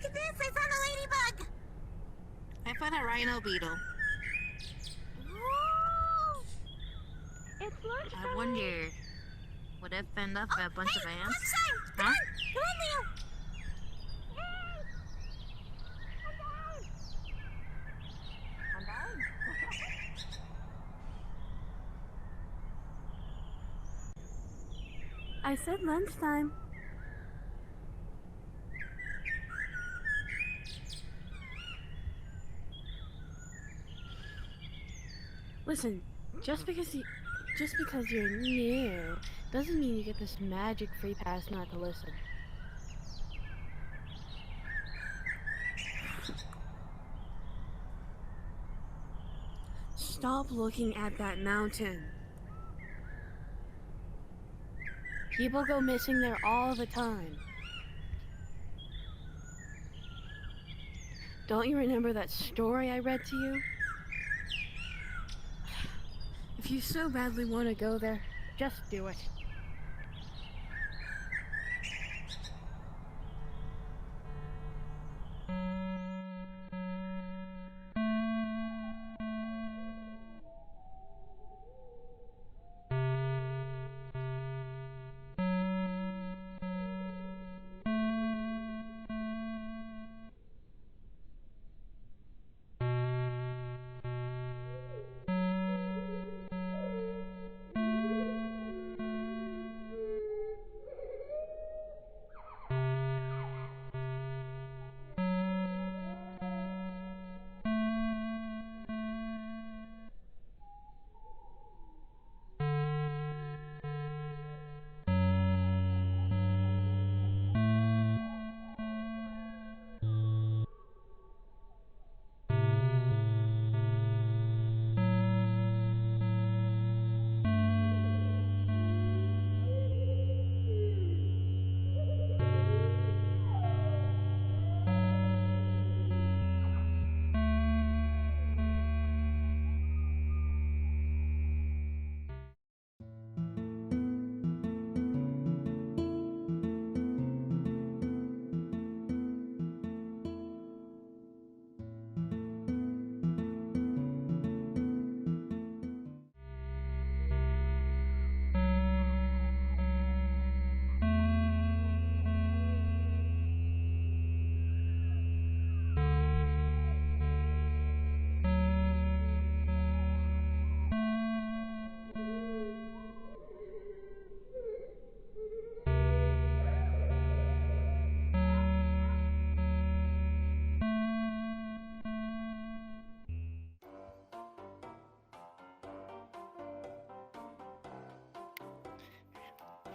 Look at this! I found a ladybug! I found a rhino beetle. Whoa! It's lunchtime! I wonder, would it fend off a bunch of ants? Lunchtime! Come Huh? on! Come on, Leo! Hey! I'm down! I said lunchtime. Listen, just because you're new doesn't mean you get this magic free pass not to listen. Stop looking at that mountain. People go missing there all the time. Don't you remember that story I read to you? If you so badly want to go there, just do it.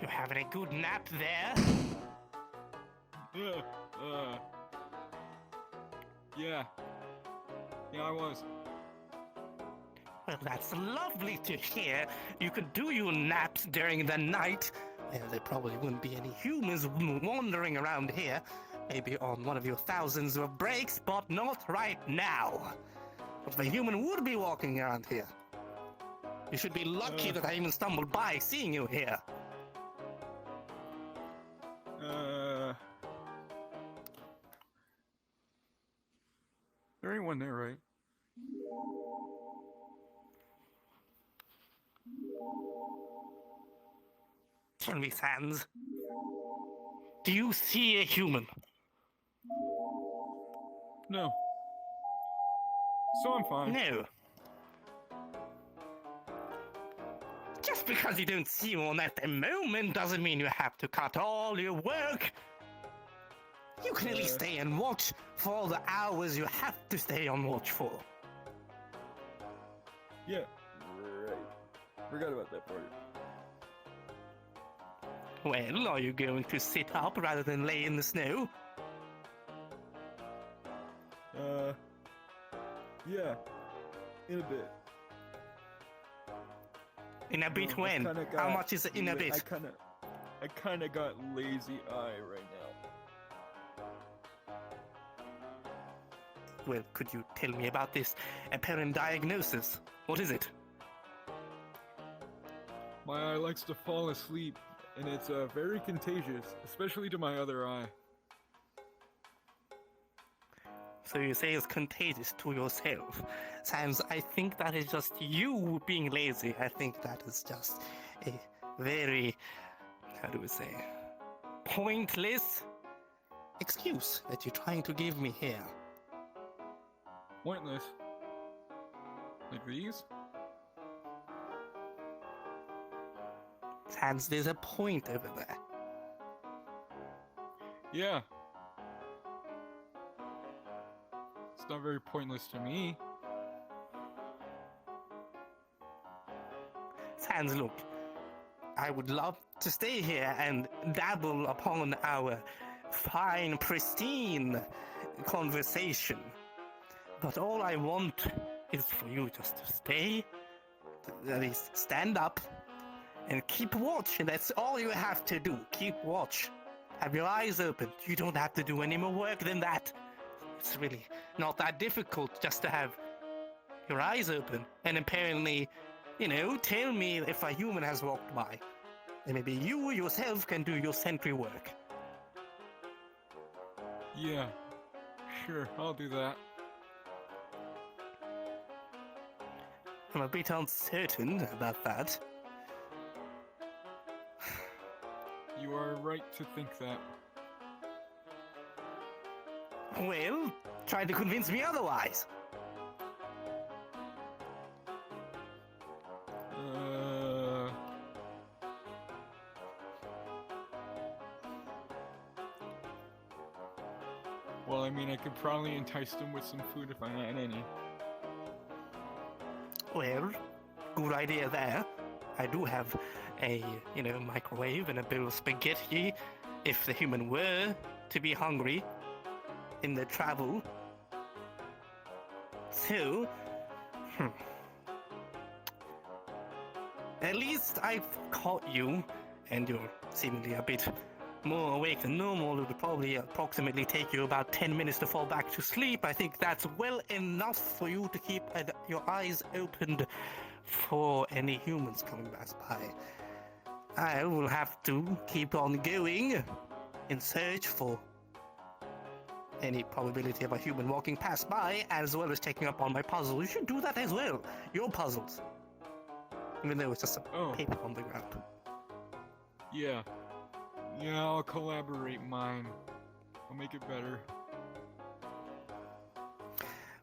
You having a good nap there? Yeah. Yeah, I was. Well, that's lovely to hear. You could do your naps during the night. Well, there probably wouldn't be any humans wandering around here. Maybe on one of your thousands of breaks, but not right now. But the human would be walking around here. You should be lucky that I even stumbled by seeing you here. There ain't one there, right? Tell me, Sans. Do you see a human? No. So I'm fine. No. Just because you don't see one at the moment doesn't mean you have to cut all your work. You can at least stay and watch for all the hours you have to stay on watch for. Yeah, right. Forgot about that part. Well, are you going to sit up rather than lay in the snow? Yeah. In a bit. In a bit when? How much is it in a bit? I kinda got lazy eye right now. Well, could you tell me about this apparent diagnosis? What is it? My eye likes to fall asleep, and it's very contagious, especially to my other eye. So you say it's contagious to yourself. Sans, I think that is just you being lazy. I think that is just a very, how do we say, pointless excuse that you're trying to give me here. Pointless. Like these? Sans, there's a point over there. Yeah. It's not very pointless to me. Sans, look, I would love to stay here and dabble upon our fine, pristine conversation. But all I want is for you just to stay, at least stand up, and keep watch. And that's all you have to do. Keep watch. Have your eyes open. You don't have to do any more work than that. It's really not that difficult just to have your eyes open and apparently, tell me if a human has walked by. And maybe you yourself can do your sentry work. Yeah. Sure, I'll do that. I'm a bit uncertain about that. You are right to think that. Well, try to convince me otherwise. Well, I mean, I could probably entice them with some food if I had any. Well, good idea there. I do have a, microwave and a bowl of spaghetti if the human were to be hungry in the travel. So, at least I've caught you, and you're seemingly a bit more awake than normal. It would probably approximately take you about 10 minutes to fall back to sleep. I think that's well enough for you to keep your eyes opened for any humans coming by. I will have to keep on going in search for any probability of a human walking past by, as well as checking up on my puzzle. You should do that as well. Your puzzles. Even though it's just some paper on the ground. Yeah. Yeah, I'll collaborate mine. I'll make it better.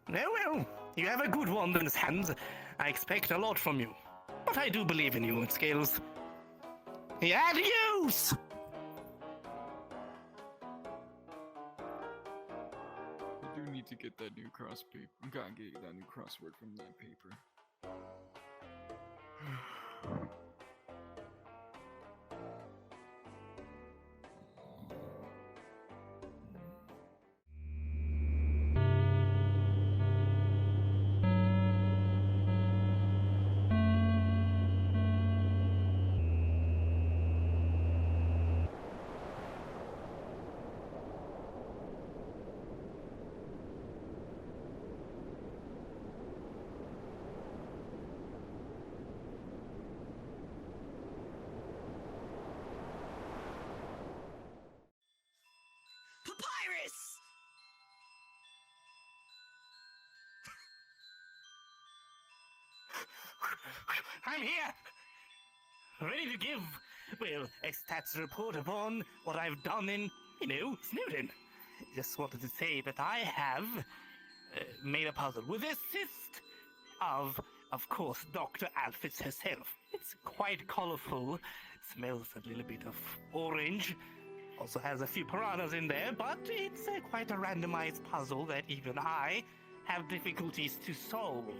Well, you have a good one in his hands. I expect a lot from you. But I do believe in you, Scales. Adios! I do need to get that new gotta get that new crossword from that paper. Papyrus! I'm here! Ready to give, a stats report upon what I've done in, Snowden. Just wanted to say that I have made a puzzle with the assist of course, Dr. Alphys herself. It's quite colorful, smells a little bit of orange, also has a few piranhas in there, but it's quite a randomized puzzle that even I have difficulties to solve.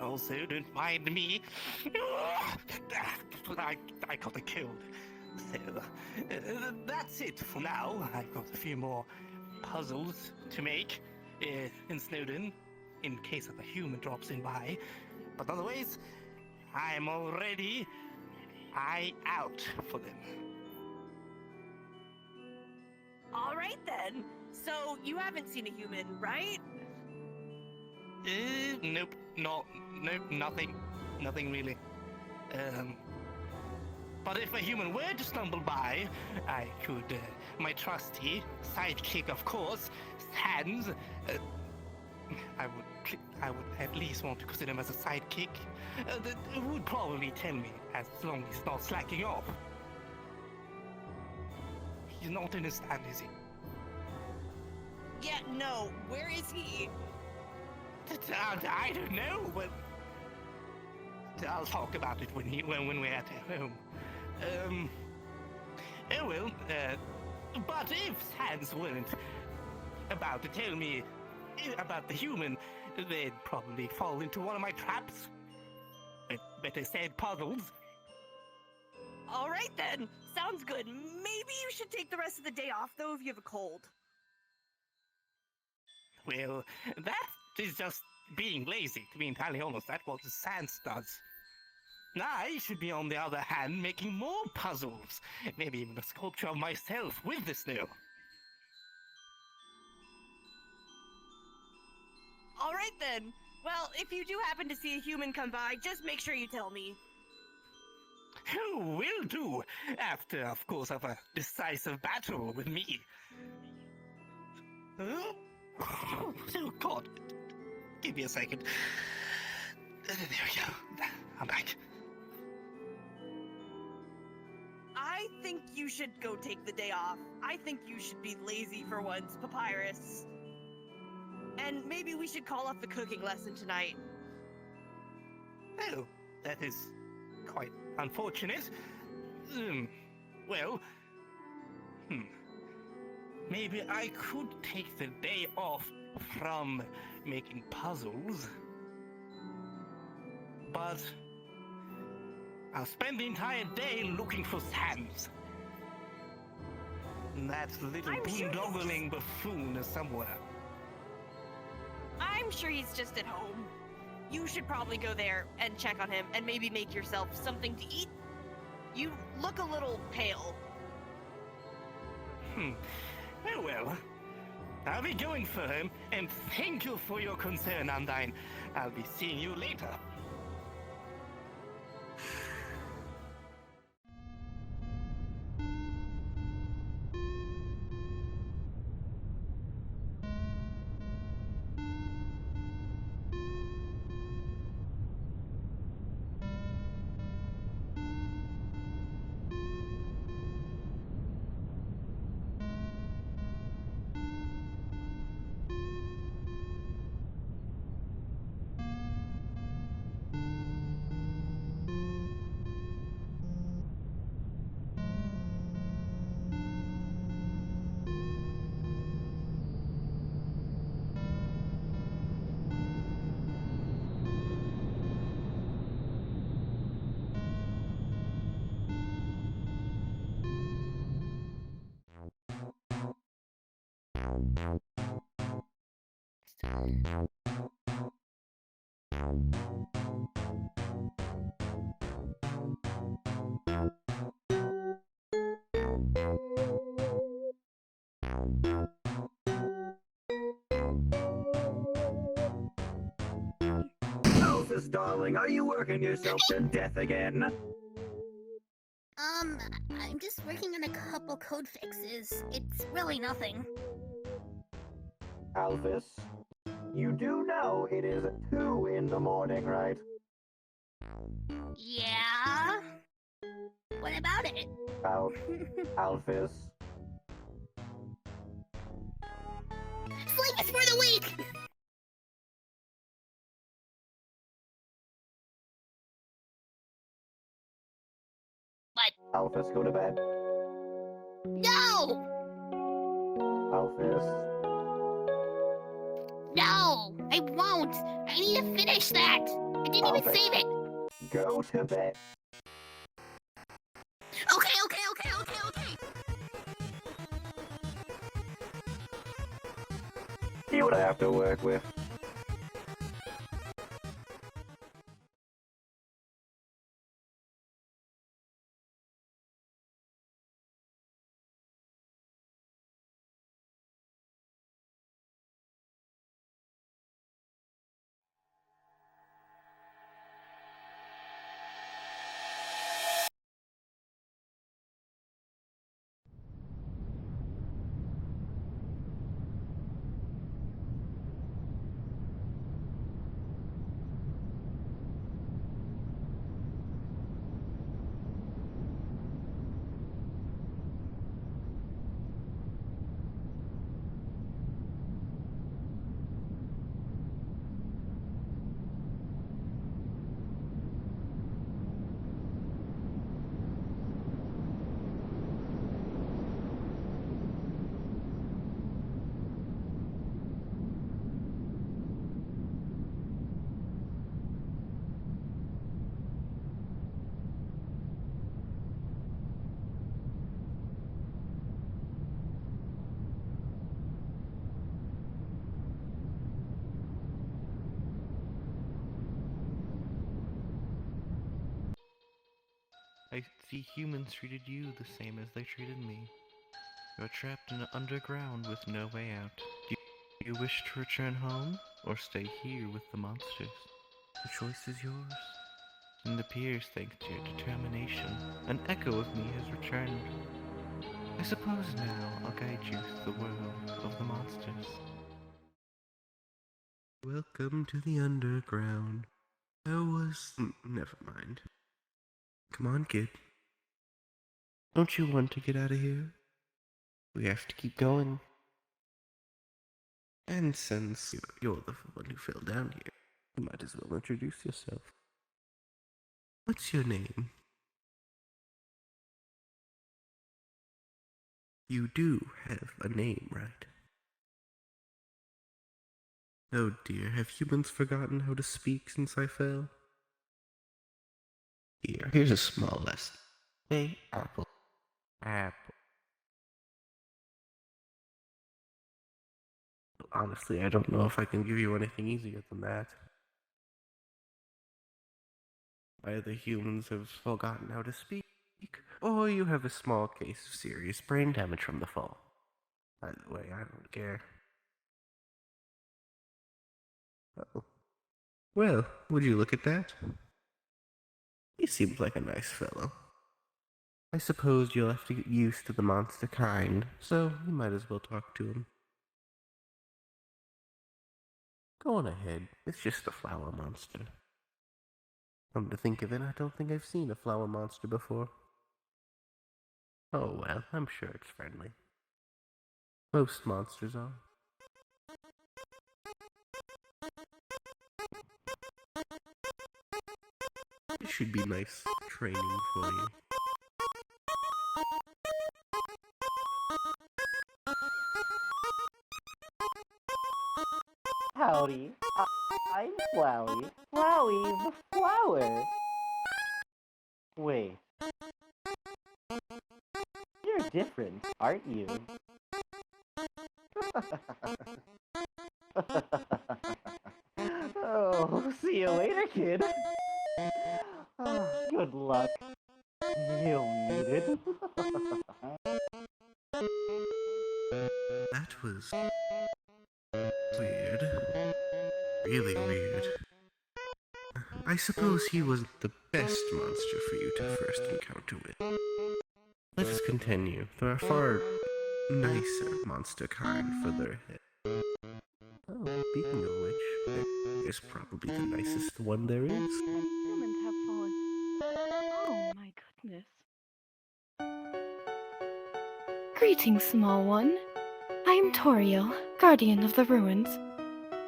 Also, don't mind me. I got a cold. So, that's it for now. I've got a few more puzzles to make in Snowden, in case of a human drops in by. But otherwise, I'm already out for them. All right then. So you haven't seen a human, right? Nope, nothing really. But if a human were to stumble by, I could, my trusty sidekick, of course, Sans. I would at least want to consider him as a sidekick. That would probably tell me as long as he's not slacking off. He's not in his stand, is he? Yeah, no. Where is he? I don't know, but I'll talk about it when we're at home. Oh well, but if Sans weren't about to tell me about the human, they'd probably fall into one of my traps. Better said, puzzles. All right then. Sounds good. Maybe you should take the rest of the day off, though, if you have a cold. Well, that is just being lazy, to be entirely honest. That's what the Sans does. I should be, on the other hand, making more puzzles. Maybe even a sculpture of myself with the snow. All right then. Well, if you do happen to see a human come by, just make sure you tell me. Oh, will do. After, of course, of a decisive battle with me. Huh? Oh, God. Give me a second. There we go. I'm back. I think you should go take the day off. I think you should be lazy for once, Papyrus. And maybe we should call off the cooking lesson tonight. Oh, that is quite unfortunate. Well, maybe I could take the day off from making puzzles, but I'll spend the entire day looking for Sans. That little I'm sure boondoggling buffoon is somewhere. I'm sure he's just at home. You should probably go there and check on him and maybe make yourself something to eat. You look a little pale. Oh well. I'll be going for him, and thank you for your concern, Undyne. I'll be seeing you later. Alphys, darling, are you working yourself to death again? I'm just working on a couple code fixes. It's really nothing. Alphys, you do know it is 2 in the morning, right? Yeah? What about it? Alphys. Sleep is for the weak! Alphys, go to bed. No! Alphys. No! I won't! I need to finish that! I didn't even Alphys. save it! Go to bed. Okay. See what I have to work with. I see humans treated you the same as they treated me. You're trapped in underground with no way out. Do you wish to return home, or stay here with the monsters? The choice is yours. And it appears, thanks to your determination, an echo of me has returned. I suppose now I'll guide you through the world of the monsters. Welcome to the underground. Never mind. Come on, kid. Don't you want to get out of here? We have to keep going. And since you're the one who fell down here, you might as well introduce yourself. What's your name? You do have a name, right? Oh dear, have humans forgotten how to speak since I fell? Here's a small lesson. Hey, apple. Apple. Honestly, I don't know if I can give you anything easier than that. Either humans have forgotten how to speak, or you have a small case of serious brain damage from the fall. Either way, I don't care. Oh. Well, would you look at that? He seems like a nice fellow. I suppose you'll have to get used to the monster kind, so you might as well talk to him. Go on ahead, it's just a flower monster. Come to think of it, I don't think I've seen a flower monster before. Oh well, I'm sure it's friendly. Most monsters are. It should be nice training for you. Howdy, I'm Flowey. Flowey the flower. Wait. You're different, aren't you? Oh, see you later, kid. Oh, good luck. You'll need it. That was weird. Really weird. I suppose he wasn't the best monster for you to first encounter with. Let us continue. There are far nicer monster kind further ahead. Oh, speaking of which, there's probably the nicest one there is. And humans have fallen. Oh my goodness. Greetings, small one. I am Toriel, guardian of the ruins.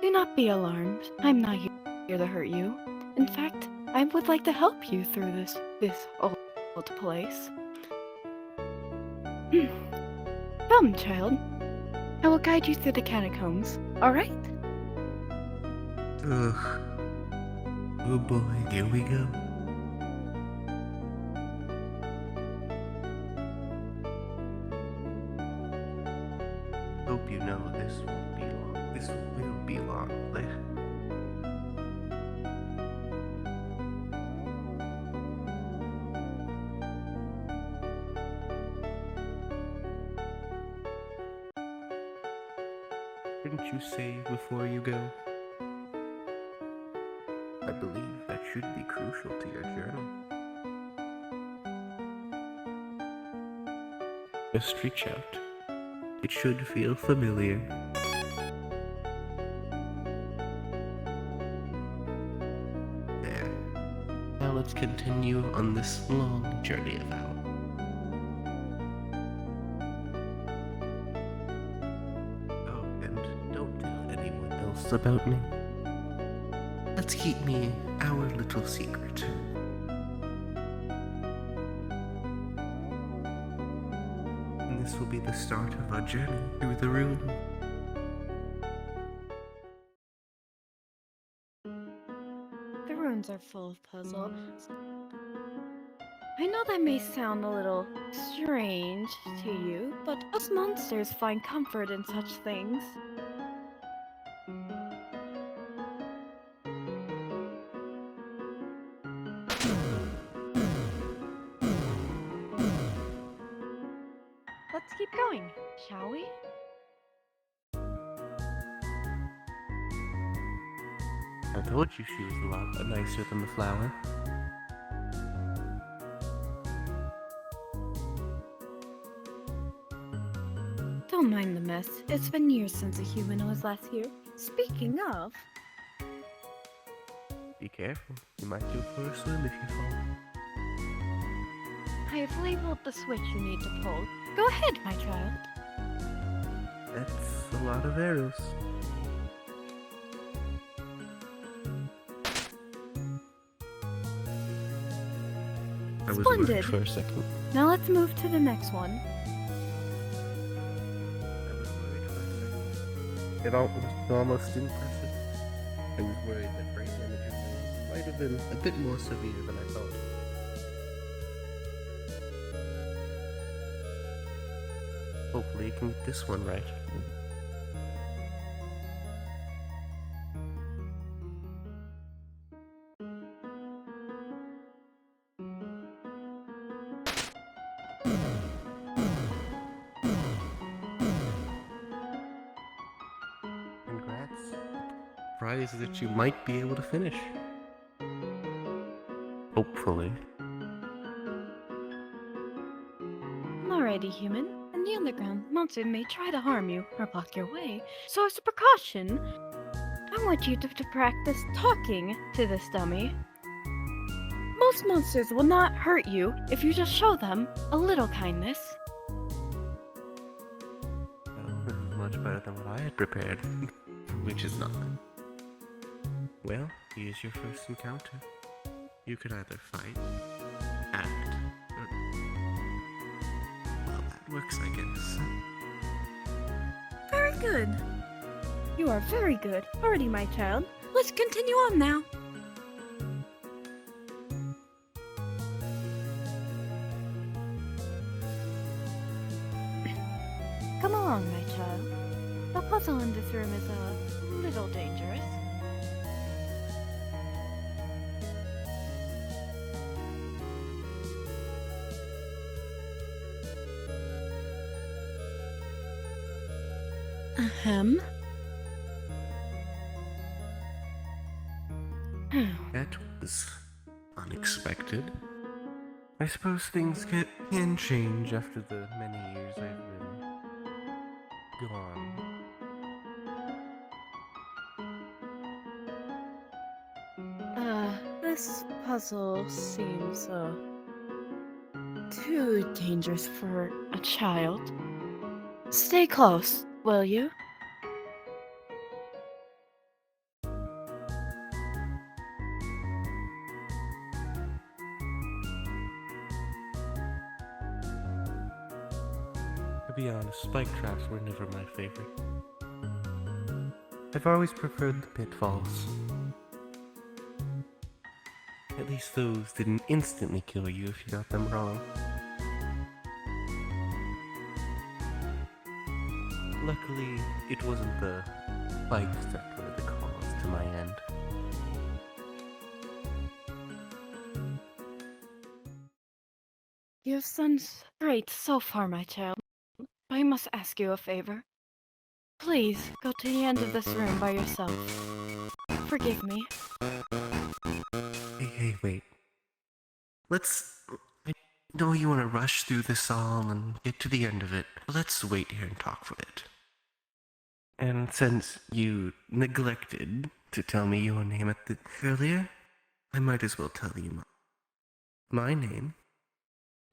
Do not be alarmed. I'm not here to hurt you. In fact, I would like to help you through this old place. Come, child. I will guide you through the catacombs, alright? Ugh. Oh boy, here we go. Hope you know this won't be long. This will be long. Didn't you save before you go? I believe that should be crucial to your journey. Just reach out. It should feel familiar. There. Now let's continue on this long journey of ours. Oh, and don't tell anyone else about me. Let's keep me our little secret. And this will be the start of our journey through the ruin. The ruins are full of puzzles. I know that may sound a little strange to you, but us monsters find comfort in such things. let's keep going, shall we? I told you she was a lot nicer than the flower. Don't mind the mess. It's been years since a human was last here. Speaking of, Be careful. You might go for a swim if you fall. I have labeled the switch you need to pull. Go ahead, my child. That's a lot of arrows. I was worried Splendid. for a second. Now let's move to the next one. I was worried for a second. It was almost impressive. I was worried that brain damage might have been a bit more severe than I thought. Hopefully you can get this one right. Congrats. Prize that you might be able to finish. Hopefully. Alrighty, human. In the underground, monsters may try to harm you or block your way. So as a precaution, I want you to practice talking to this dummy. Most monsters will not hurt you if you just show them a little kindness. Well, this is much better than what I had prepared. Which is nothing. Well, here's your first encounter. You could either fight, act, or... well, that works, I guess. Very good. You are very good. Alrighty, my child. Let's continue on now. Come along, my child. The puzzle in this room is a little dangerous. Ahem. That was unexpected. I suppose things can change after the many years I've been gone. This puzzle seems, too dangerous for a child. Stay close, will you? To be honest, spike traps were never my favorite. I've always preferred the pitfalls. At least those didn't instantly kill you if you got them wrong. Luckily, it wasn't the spikes that were the cause to my end. You have done great so far, my child. But I must ask you a favor. Please, go to the end of this room by yourself. Forgive me. Hey, wait. I know you want to rush through this all and get to the end of it. Let's wait here and talk for a bit. And since you neglected to tell me your name earlier, I might as well tell you mine. My name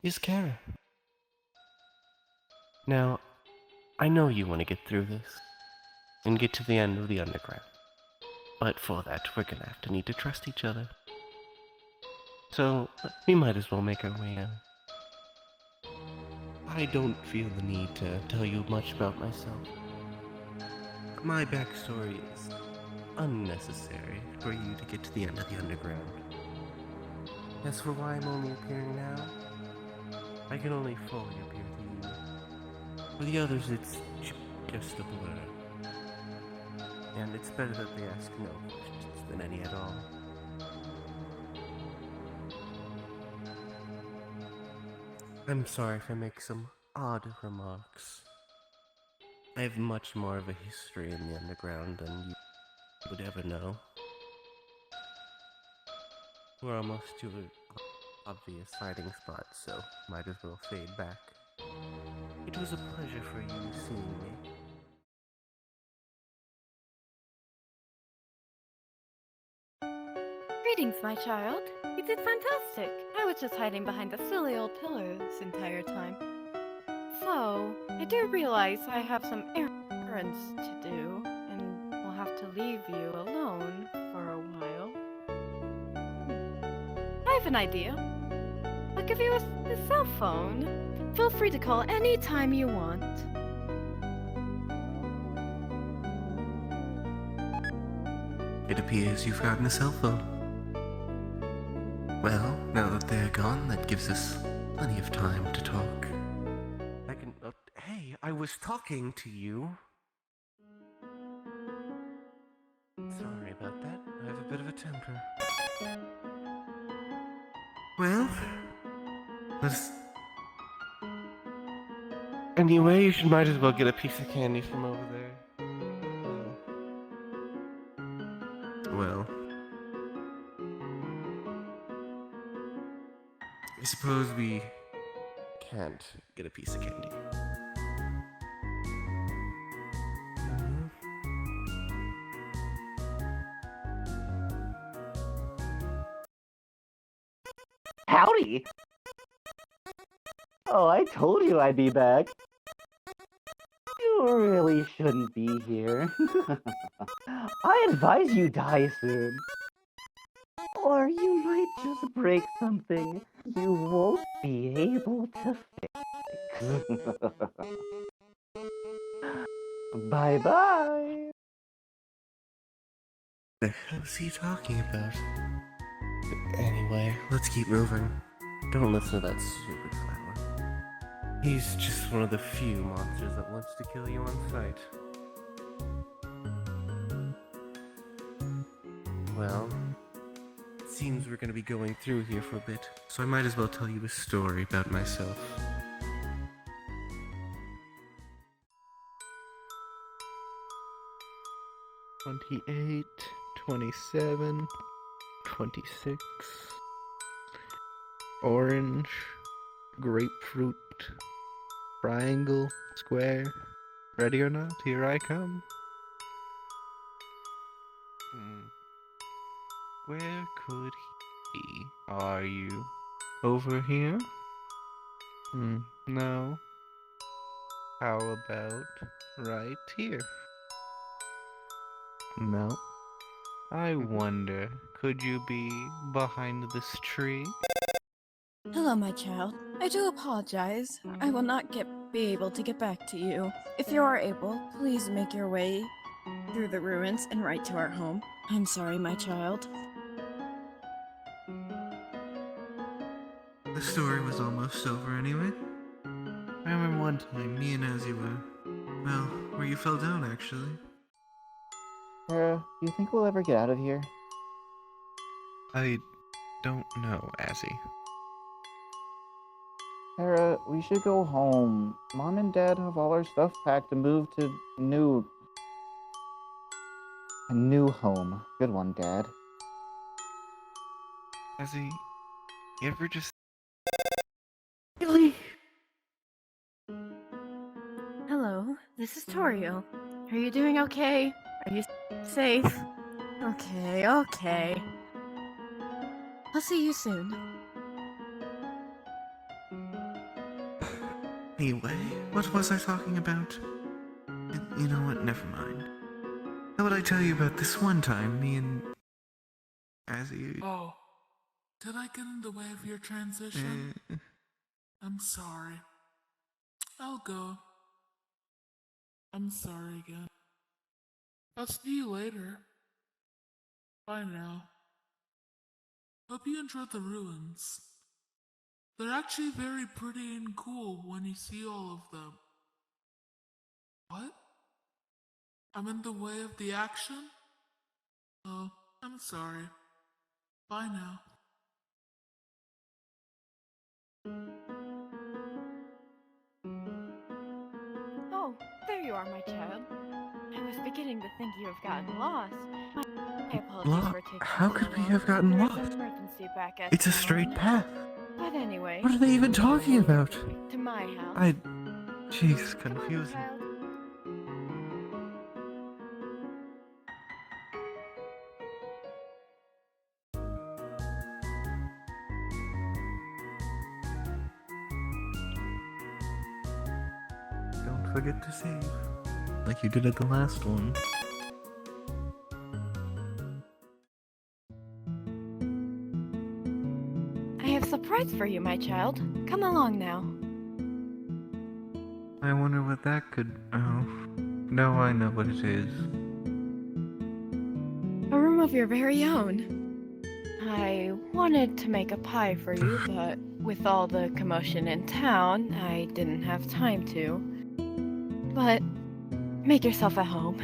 is Kara. Now, I know you want to get through this and get to the end of the underground. But for that, we're gonna need to trust each other. So, we might as well make our way in. I don't feel the need to tell you much about myself. My backstory is unnecessary for you to get to the end of the underground. As for why I'm only appearing now, I can only fully appear to you. For the others, it's just a blur. And it's better that they ask no questions than any at all. I'm sorry if I make some odd remarks. I have much more of a history in the underground than you would ever know. We're almost to an obvious hiding spot, so might as well fade back. It was a pleasure for you seeing me. Greetings, my child. You did fantastic. I was just hiding behind the silly old pillar this entire time. So, I do realize I have some errands to do, and will have to leave you alone for a while. I have an idea. I'll give you a cell phone. Feel free to call any time you want. It appears you've gotten a cell phone. Well, now that they're gone, that gives us plenty of time to talk. I can... hey, I was talking to you. Sorry about that. I have a bit of a temper. Well, let's... Anyway, you might as well get a piece of candy from over there. Well... I suppose we can't get a piece of candy. Howdy! Oh, I told you I'd be back. You really shouldn't be here. I advise you die soon. Or you might just break something you won't be able to fix. Bye-bye. The hell is he talking about? Anyway, let's keep moving. Don't listen to that stupid flower. He's just one of the few monsters that wants to kill you on sight. Well, it seems we're gonna be going through here for a bit, so I might as well tell you a story about myself. "28, 27, 26, orange, grapefruit, triangle, square. Ready or not, here I come." Where could he be? Are you over here? No. How about right here? No. I wonder, could you be behind this tree? Hello, my child. I do apologize. I will not be able to get back to you. If you are able, please make your way through the ruins and right to our home. I'm sorry, my child. The story was almost over anyway. I remember one time, me and Azzy well, where you fell down actually. Sarah, do you think we'll ever get out of here? I don't know, Azzy. Sarah, we should go home. Mom and Dad have all our stuff packed to move to a new home. Good one, Dad. Azzy, you ever just... Really? Hello, this is Torio. Are you doing okay? Are you safe? Okay. I'll see you soon. Anyway, what was I talking about? You know what, never mind. How would I tell you about this one time me and... Azzy... Oh, did I get in the way of your transition? I'm sorry. I'll go. I'm sorry again. I'll see you later. Bye now. Hope you enjoyed the ruins. They're actually very pretty and cool when you see all of them. What? I'm in the way of the action? Oh, I'm sorry. Bye now. there you are, my child. I was beginning to think you have gotten lost. My apologies for taking How so could we long. have gotten There is lost? an emergency back at It's a town. straight path. But anyway, What are they even talking about? to my house. Jeez, Come on, confusing. child. Don't forget to save. Like you did at the last one. I have a surprise for you, my child. Come along now. I wonder what that could... Oh. No, I know what it is. A room of your very own. I wanted to make a pie for you, but with all the commotion in town, I didn't have time to. But make yourself at home.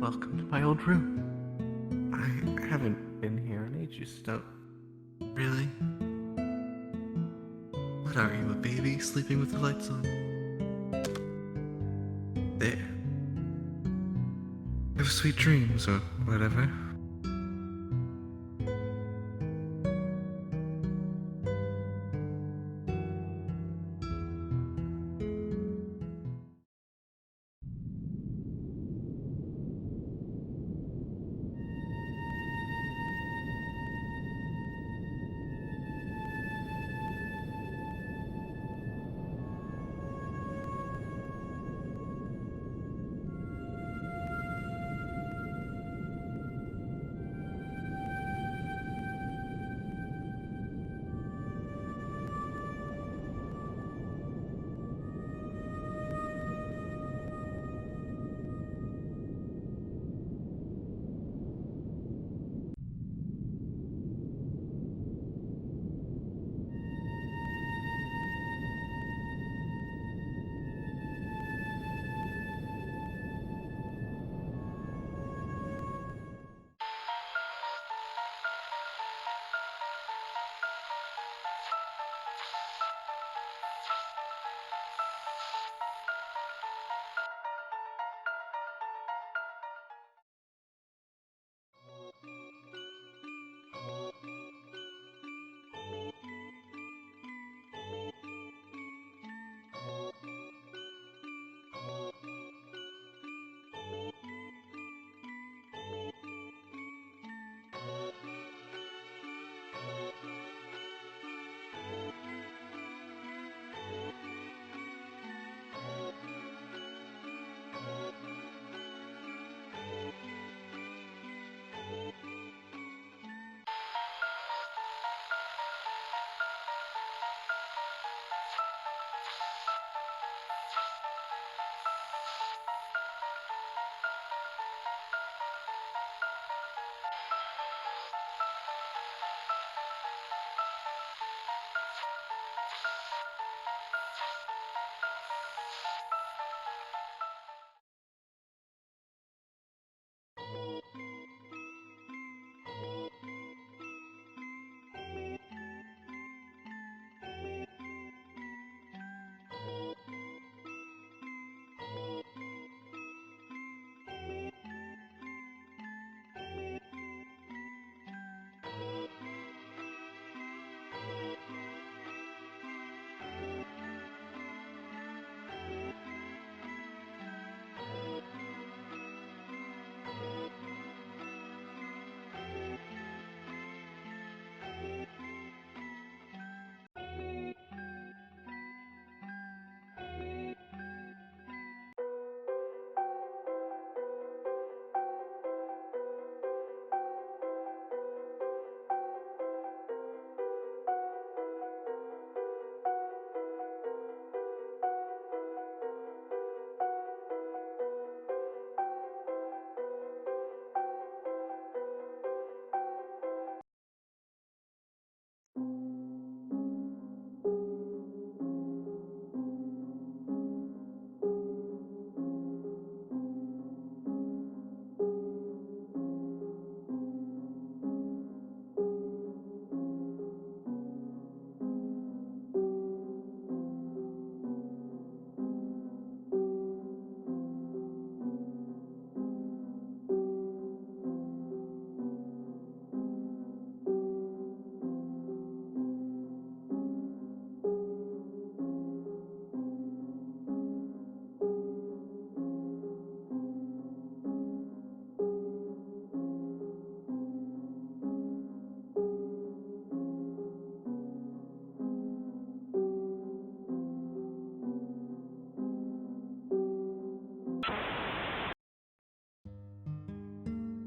Welcome to my old room. I haven't been here in ages, though. Really? What are you, a baby sleeping with the lights on? There. Have sweet dreams, or whatever.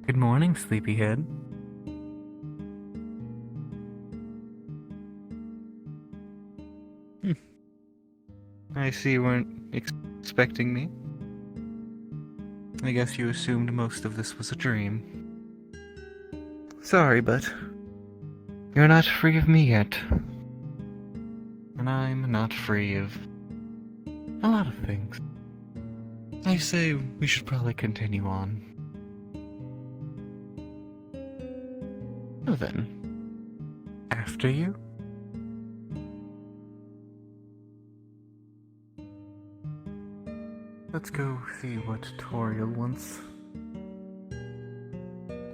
Good morning, sleepyhead. I see you weren't expecting me. I guess you assumed most of this was a dream. Sorry, but you're not free of me yet. And I'm not free of a lot of things. I say we should probably continue on. So then, after you? Let's go see what Toriel wants.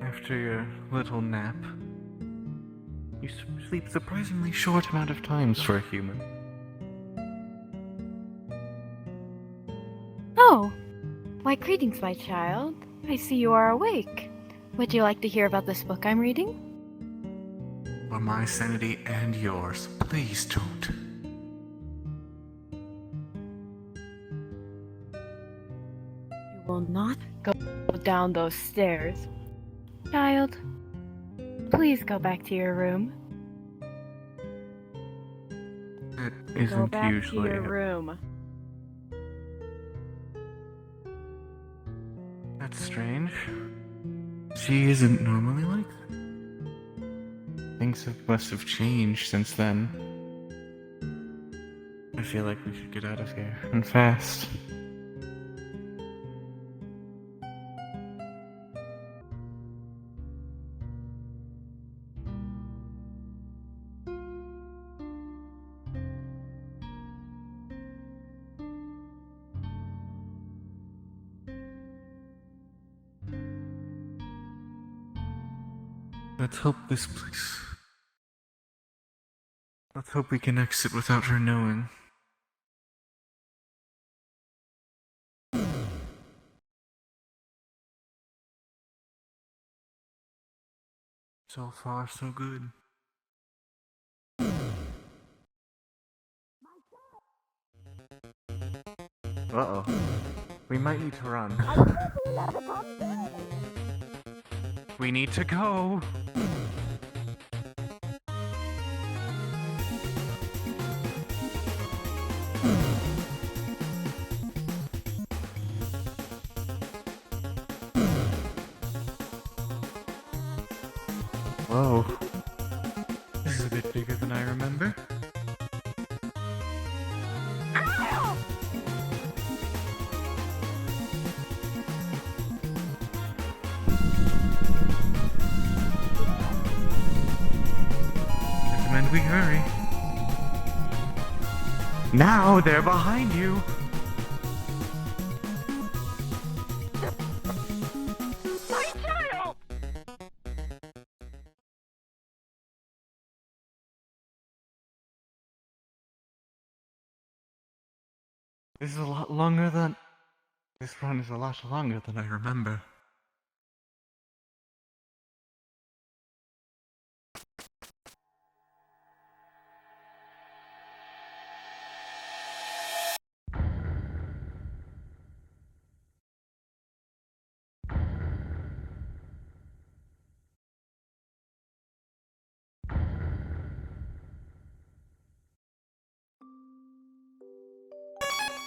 After your little nap. You sleep surprisingly short amount of times for a human. Oh, why greetings, my child. I see you are awake. Would you like to hear about this book I'm reading? For my sanity and yours, please don't. You will not go down those stairs. Child, please go back to your room. It Go isn't back usually to your room. That's strange. She isn't normally like that. Things must have changed since then. I feel like we should get out of here, and fast. Let's hope this place... Let's hope we can exit without her knowing. So far, so good. Uh-oh. We might need to run. We need to go! Whoa. This is a bit bigger than I remember. Recommend we hurry. Now they're behind you! This is a lot longer than... This run is a lot longer than I remember.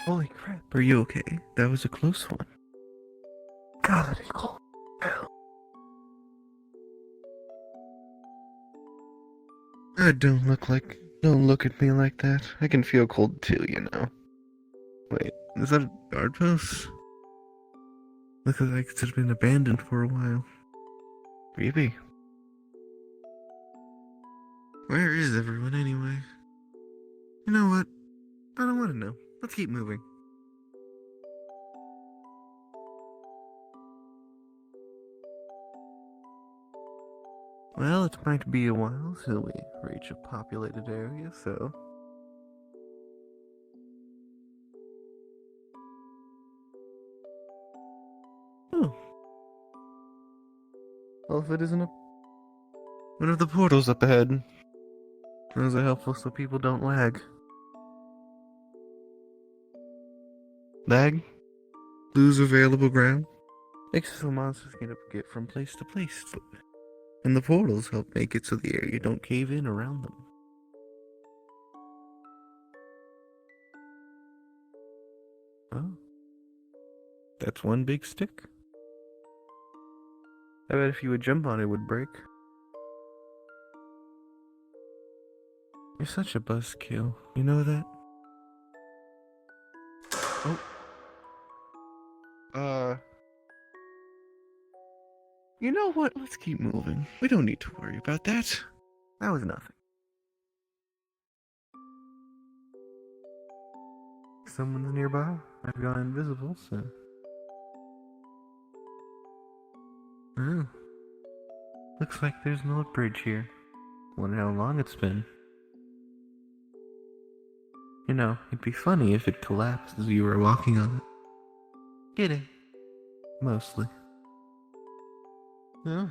Holy crap, are you okay? That was a close one. God, it's cold. Don't look at me like that. I can feel cold too, you know. Wait, is that a guard post? Looks like it's been abandoned for a while. Creepy. Where is everyone anyway? You know what? I don't want to know. Let's keep moving. Well, it might be a while till we reach a populated area, so... Oh. Well, if it isn't one of the portals up ahead. Those are helpful so people don't lag. Lag? Lose available ground? Makes it so monsters can get from place to place. And the portals help make it so the area don't cave in around them. Oh. That's one big stick. I bet if you would jump on it, it would break. You're such a buzzkill. You know that? Oh. You know what? Let's keep moving. We don't need to worry about that. That was nothing. Someone's nearby. I've gone invisible, so... Oh. Looks like there's no bridge here. Wonder how long it's been. You know, it'd be funny if it collapsed as you were walking on it. Kidding. Mostly. Oh.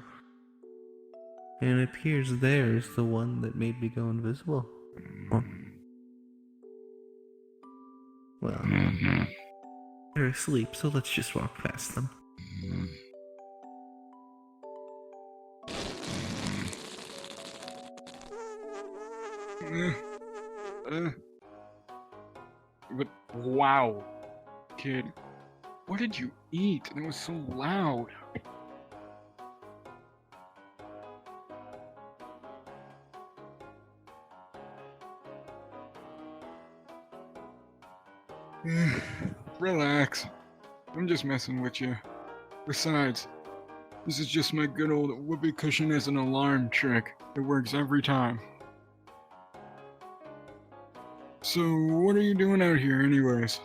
And it appears there's the one that made me go invisible. Well, they're asleep, so let's just walk past them. But wow, kid, what did you eat? That was so loud. Relax. I'm just messing with you. Besides, this is just my good old whoopee cushion as an alarm trick. It works every time. So, what are you doing out here anyways?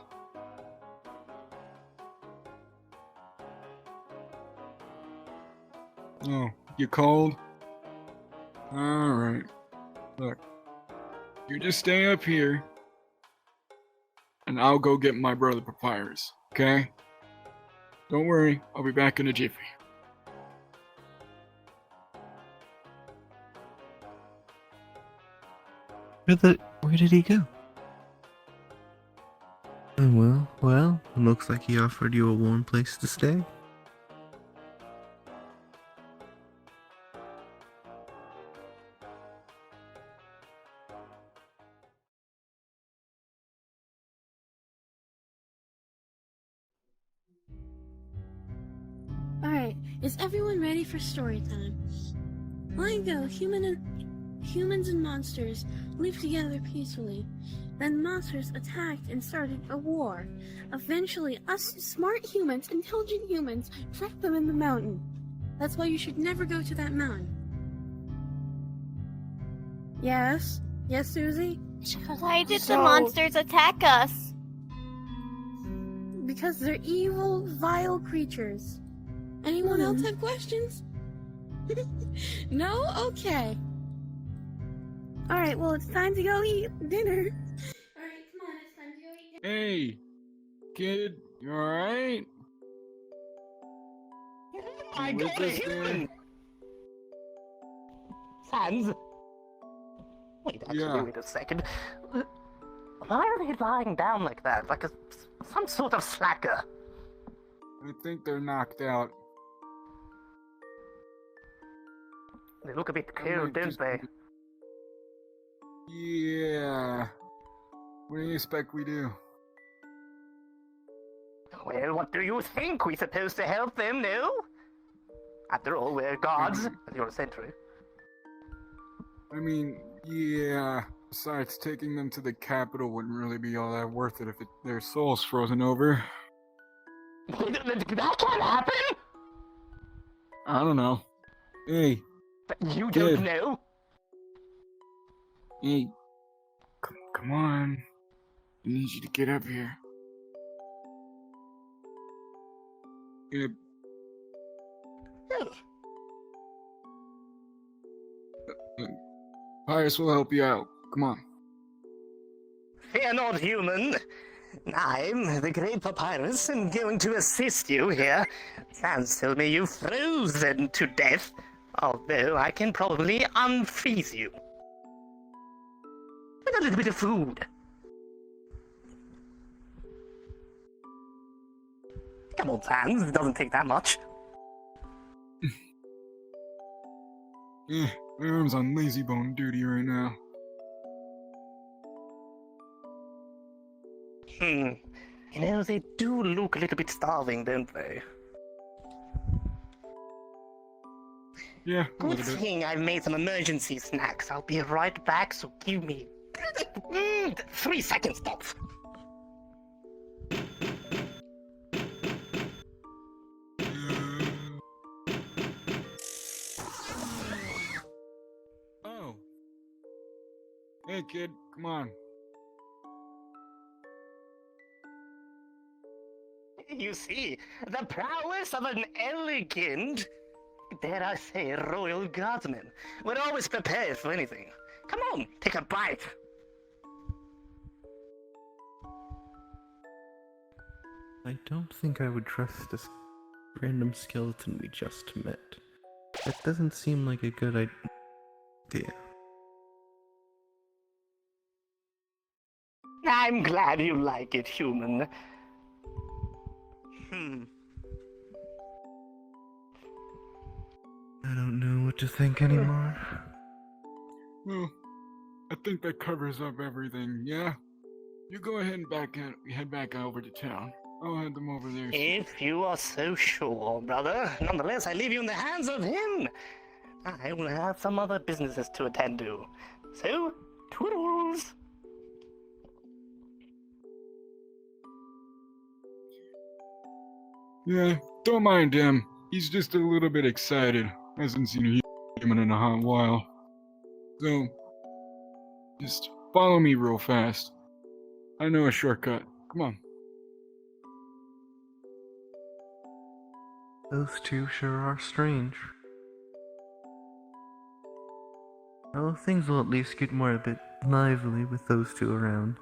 Oh, you cold? Alright. Look, you just stay up here, and I'll go get my brother Papyrus, okay? Don't worry, I'll be back in a jiffy. Where did he go? Oh, well, looks like he offered you a warm place to stay. Alright, is everyone ready for story time? Long ago, humans and monsters lived together peacefully. Then monsters attacked and started a war. Eventually, us smart humans, intelligent humans, trapped them in the mountain. That's why you should never go to that mountain. Yes? Yes, Susie? Why did the monsters attack us? Because they're evil, vile creatures. Anyone else have questions? No? Okay. Alright, well, it's time to go eat dinner. Alright, come on, it's time to go eat dinner. Hey, kid, you alright? I got a human! Sans? Wait, actually, wait a second. Why are they lying down like that? Like some sort of slacker? I think they're knocked out. They look a bit killed, don't they? Yeah. What do you expect we do? Well, what do you think? We supposed to help them, no? After all, we're gods, as your century. I mean, yeah. Besides, taking them to the capital wouldn't really be all that worth it if their souls frozen over. That can't happen! I don't know. Hey. You don't know? Hey. Come on. I need you to get up here. Get up. Papyrus will help you out. Come on. Fear not, human. I'm the great Papyrus and going to assist you here. Sans told me you've frozen to death, although I can probably unfreeze you. With a little bit of food. camel's hands. It doesn't take that much. Eh, my arm's on lazy bone duty right now. You know, they do look a little bit starving, don't they? Yeah, a Good little bit. thing I've made some emergency snacks. I'll be right back, so give me 3 seconds, tops. Oh. Hey, kid, come on. You see, the prowess of an elegant, dare I say, royal guardsman. We're always prepared for anything. Come on, take a bite. I don't think I would trust this random skeleton we just met. That doesn't seem like a good idea. I'm glad you like it, human. I don't know what to think anymore. Well, I think that covers up everything, yeah? You go ahead and head back over to town. I'll head them over there. If you are so sure, brother. Nonetheless, I leave you in the hands of him. I will have some other businesses to attend to. So, toodles. Yeah, don't mind him. He's just a little bit excited. Hasn't seen a human in a hot while. So, just follow me real fast. I know a shortcut. Come on. Those two sure are strange. Well, things will at least get more a bit lively with those two around.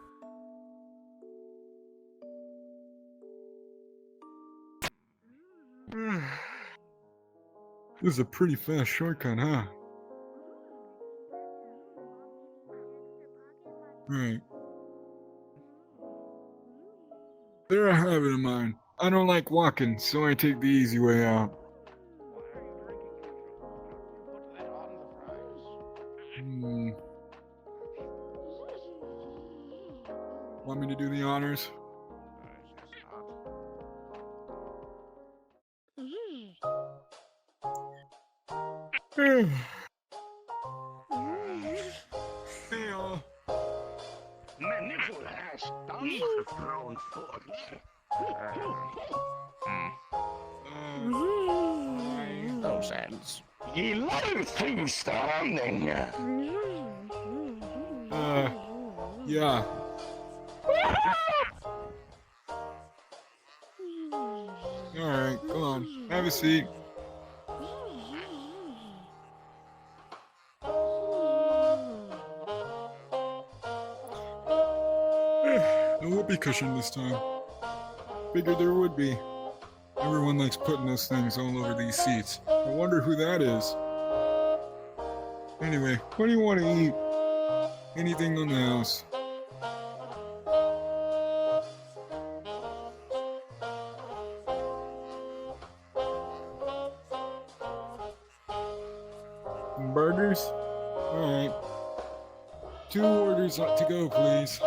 This is a pretty fast shortcut, huh? Right. They're a habit of mine. I don't like walking, so I take the easy way out. Want me to do the honors? Hey all. Manipul has done thrown forth. No sense. Ye love things standing. Yeah. Alright, come on. Have a seat. No whoopee cushion this time. Figured there would be. Everyone likes putting those things all over these seats. I wonder who that is. Anyway, what do you want to eat? Anything on the house. Burgers? Alright. 2 orders to go, please.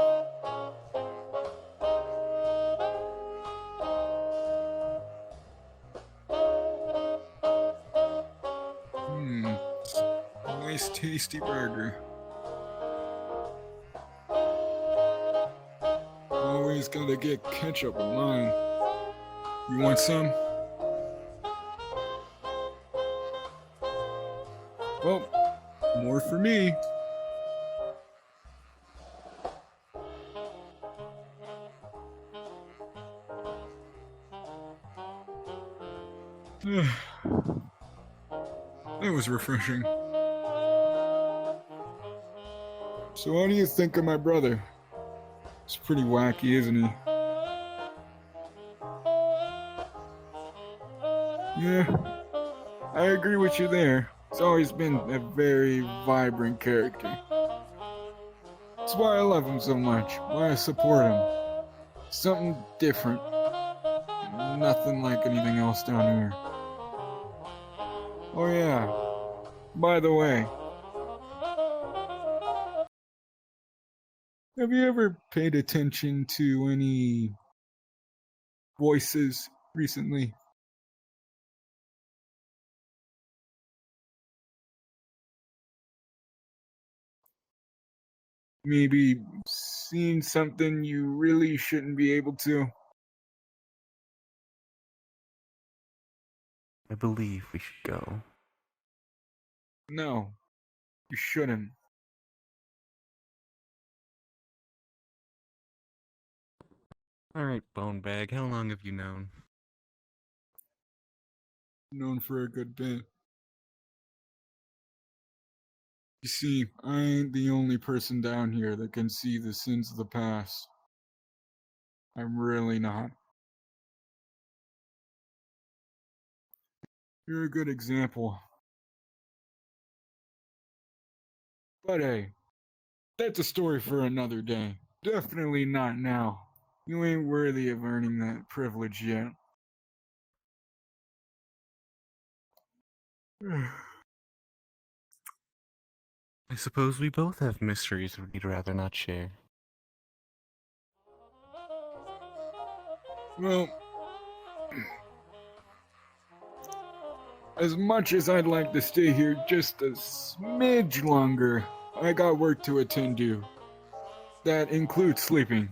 Nice tasty burger. Always gotta get ketchup with mine. You want some? Well, more for me. That was refreshing. So what do you think of my brother? He's pretty wacky, isn't he? Yeah, I agree with you there. He's always been a very vibrant character. That's why I love him so much, why I support him. Something different. nothing like anything else down here. Oh yeah, by the way, have you ever paid attention to any voices recently? Maybe seen something you really shouldn't be able to? I believe we should go. No, you shouldn't. Alright, Bonebag, how long have you known? Known for a good bit. You see, I ain't the only person down here that can see the sins of the past. I'm really not. You're a good example. But hey, that's a story for another day. Definitely not now. You ain't worthy of earning that privilege yet. I suppose we both have mysteries we'd rather not share. Well, as much as I'd like to stay here just a smidge longer, I got work to attend to. That includes sleeping.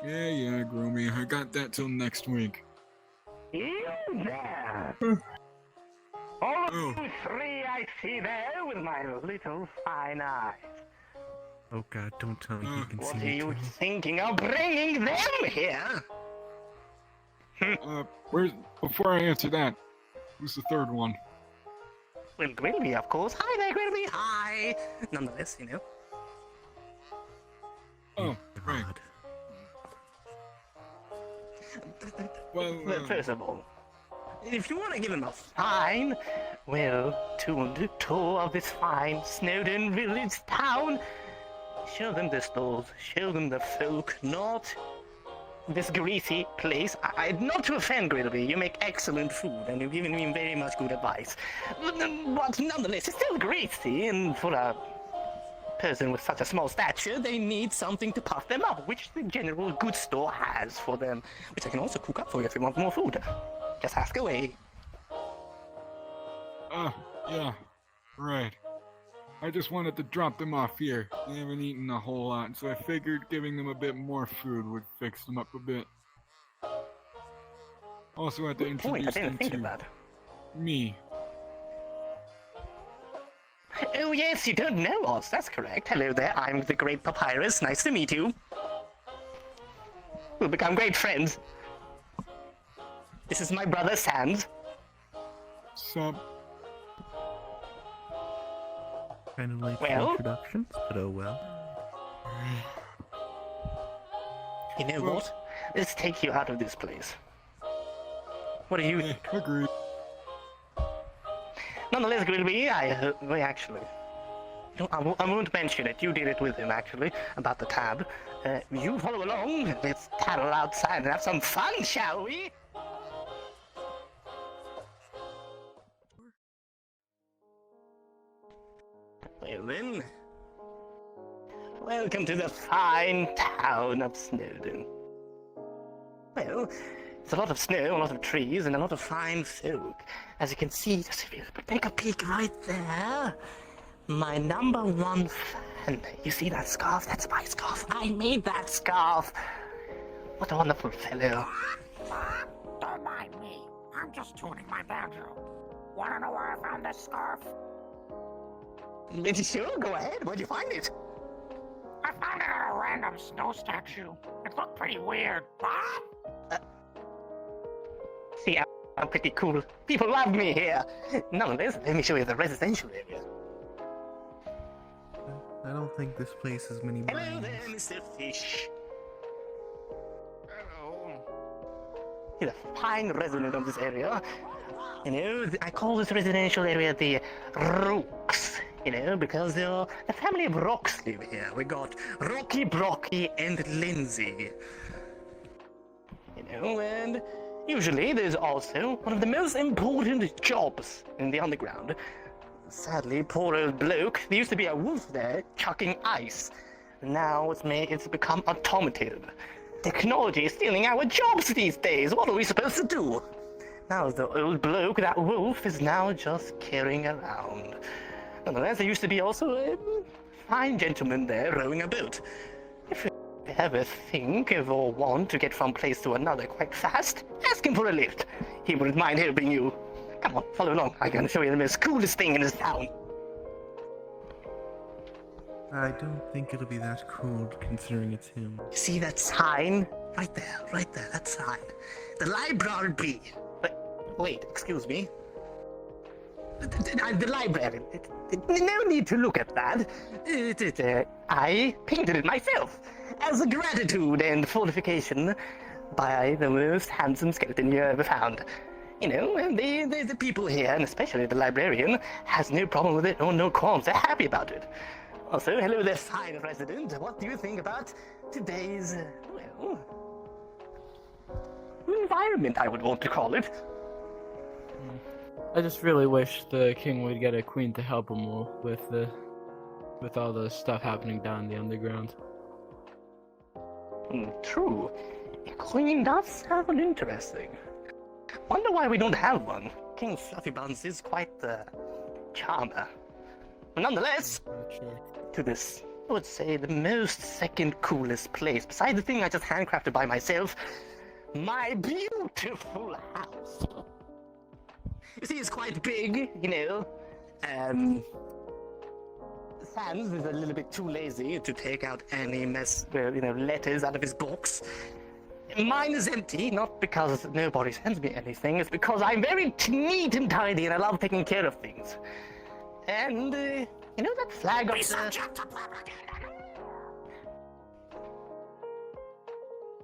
Yeah, Groomy, I got that till next week. You there! All of you three I see there with my little fine eyes. Oh god, don't tell me he can What see are me you too. thinking of bringing them here? Before I answer that, who's the third one? Well, Grilby, of course. Hi there, Grilby. Hi. Nonetheless, you know. Oh, right. Well, First of all, if you want to give them a fine, well, to tour of this fine Snowden village town, show them the stores, show them the folk, not this greasy place. Not to offend, Grilby, you make excellent food and you've given me very much good advice. But nonetheless, it's still greasy, and for a person with such a small stature, they need something to puff them up, which the general goods store has for them, which I can also cook up for you if you want more food. Just ask away. Yeah, right. I just wanted to drop them off here. They haven't eaten a whole lot, so I figured giving them a bit more food would fix them up a bit. Also had to introduce them to me. Oh yes, you don't know us, that's correct. Hello there, I'm the Great Papyrus, nice to meet you. We'll become great friends. This is my brother Sans. Sup? Kind of late for introductions, but oh well. You know what? Let's take you out of this place. What do you think? Agreed. Nonetheless, Grilby, actually, I won't mention it. You did it with him, actually, about the tab. You follow along. Let's tattle outside and have some fun, shall we? Well then, welcome to the fine town of Snowden. Well, it's a lot of snow, a lot of trees, and a lot of fine folk. As you can see, just if you take a peek right there, my #1 fan. You see that scarf? That's my scarf. I made that scarf. What a wonderful fellow. Don't mind me. I'm just tuning my banjo. Wanna know where I found this scarf? Sure, go ahead. Where'd you find it? I found it at a random snow statue. It looked pretty weird. See, I'm pretty cool. People love me here. Nonetheless, let me show you the residential area. I don't think this place has many Hello brains. there, Mr. Fish. Hello. He's a fine resident of this area. You know, I call this residential area the Rooks. You know, because a family of rocks live here. We got Rocky, Brocky, and Lindsay. You know, and usually there's also one of the most important jobs in the underground. Sadly, poor old bloke, there used to be a wolf there chucking ice. Now it's become automated. Technology is stealing our jobs these days. What are we supposed to do? Now the old bloke, that wolf, is now just carrying around. Nonetheless, there used to be also a fine gentleman there rowing a boat. If you ever think of or want to get from place to another quite fast, ask him for a lift. He wouldn't mind helping you. Come on, follow along. I'm going to show you the most coolest thing in this town. I don't think it'll be that cool considering it's him. See that sign? Right there, that sign. The library. Wait, excuse me. The library. No need to look at that. I painted it myself as a gratitude and fortification by the most handsome skeleton you ever found. You know, and the people here, and especially the librarian, has no problem with it or no qualms. They're happy about it. Also, hello there, fine resident. What do you think about today's, environment, I would want to call it? I just really wish the king would get a queen to help him more with all the stuff happening down in the underground. True. A queen does sound interesting. Wonder why we don't have one. King Fluffy Buns is quite the charmer. But nonetheless, to this, I would say the most second coolest place, besides the thing I just handcrafted by myself, my beautiful house. You see, it's quite big, you know. Sans is a little bit too lazy to take out any letters out of his box. Mine is empty, not because nobody sends me anything, it's because I'm very neat and tidy and I love taking care of things. And, you know that flag up there?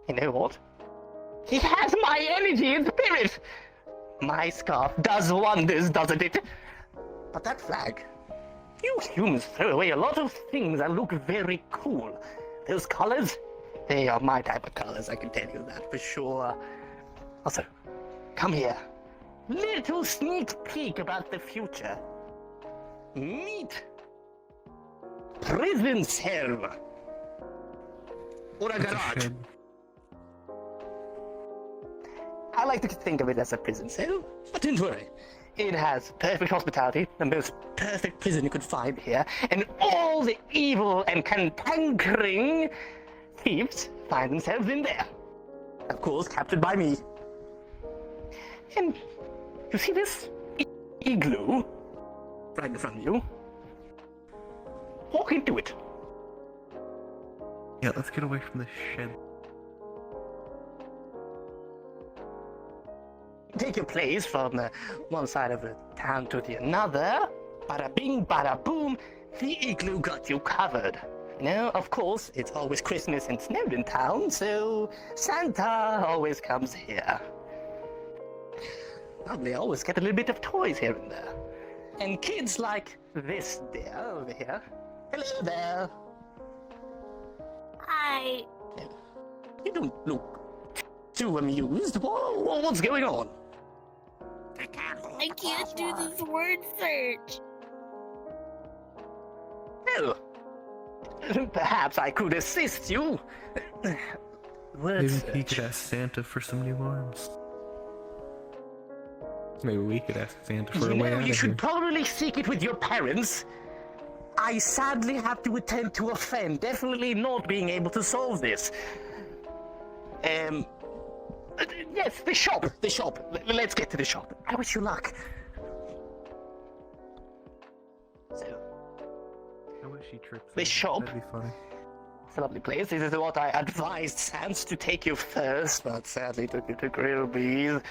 You know what? He has my energy and spirit! My scarf does wonders, doesn't it? But that flag, you humans throw away a lot of things that look very cool. Those colors, they are my type of colors, I can tell you that for sure. Also, come here. Little sneak peek about the future. Meet prison cell. Or a garage. I like to think of it as a prison cell, but don't worry. It has perfect hospitality, the most perfect prison you could find here, and all the evil and cantankerous thieves find themselves in there. Of course, captured by me. And you see this igloo right in front of you? Walk into it. Yeah, let's get away from the shed. Take your place from one side of the town to the another. Bada bing, bada boom, the igloo got you covered. You know, of course, it's always Christmas and Snowden town, so Santa always comes here. They always get a little bit of toys here and there. And kids like this dear over here. Hello there. Hi. You don't look too amused. What's going on? I can't do this word search. Well, perhaps I could assist you. Word Maybe search. he could ask Santa for some new arms. Maybe we could ask Santa for a way out of You should here. probably seek it with your parents. I sadly have to attempt to offend, definitely not being able to solve this. Yes, the shop. Let's get to the shop. I wish you luck. So, I wish he trips. the shop. That'd be funny. It's a lovely place. This is what I advised Sans to take you first, but sadly took you to Grillby's.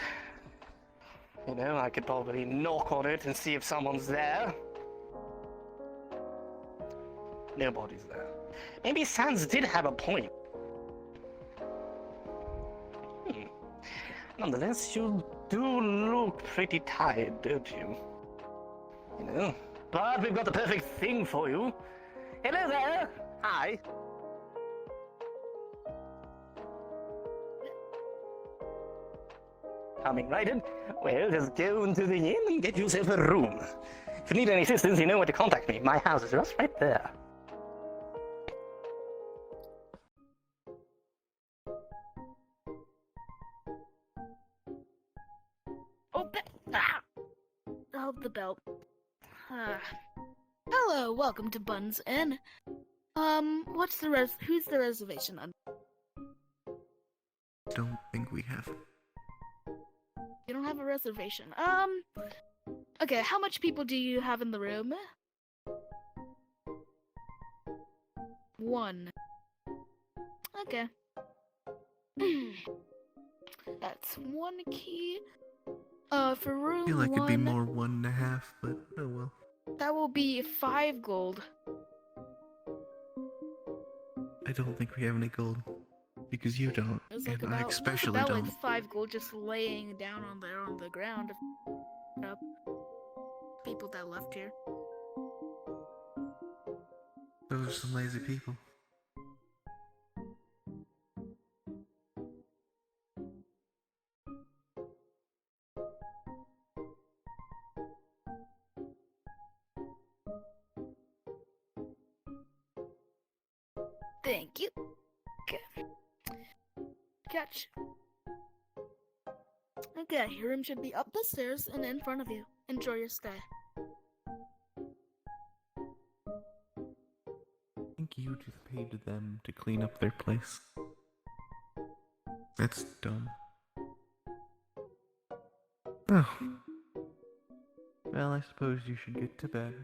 You know, I could probably knock on it and see if someone's there. Nobody's there. Maybe Sans did have a point. Nonetheless, you do look pretty tired, don't you? You know, but we've got the perfect thing for you. Hello there. Hi. Coming right in. Well, just go into the inn and get yourself a room. If you need any assistance, you know where to contact me. My house is just right there. Oh, oh, the belt. Hello, welcome to Buns Inn. What's the who's the reservation on? Don't think we have. You don't have a reservation. Okay, how much people do you have in the room? 1. Okay. That's 1 key. For room I feel like 1, it'd be more 1.5, but oh well. that will be 5 gold. I don't think we have any gold. Because you don't, It's like and I about, especially about don't. like 5 gold just laying down on the ground. Up. People that left here. Those are some lazy people. Thank you. Okay. Catch. Okay, your room should be up the stairs and in front of you. Enjoy your stay. I think you just paid them to clean up their place. That's dumb. Oh. Well, I suppose you should get to bed.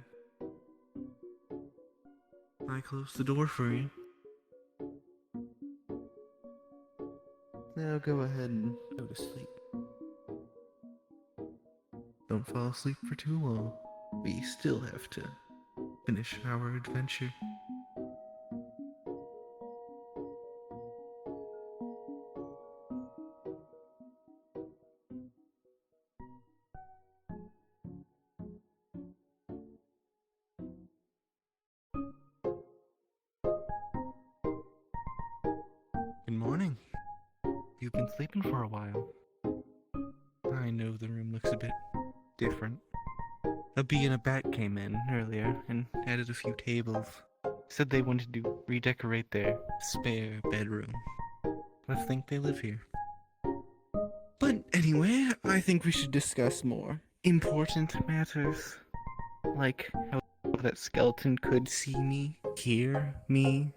I closed the door for you. Now go ahead and go to sleep. Don't fall asleep for too long. We still have to finish our adventure. Good morning. You've been sleeping for a while. I know the room looks a bit different. A bee and a bat came in earlier and added a few tables. Said they wanted to redecorate their spare bedroom. Let's think they live here. But anyway, I think we should discuss more important matters. Like how that skeleton could see me, hear me.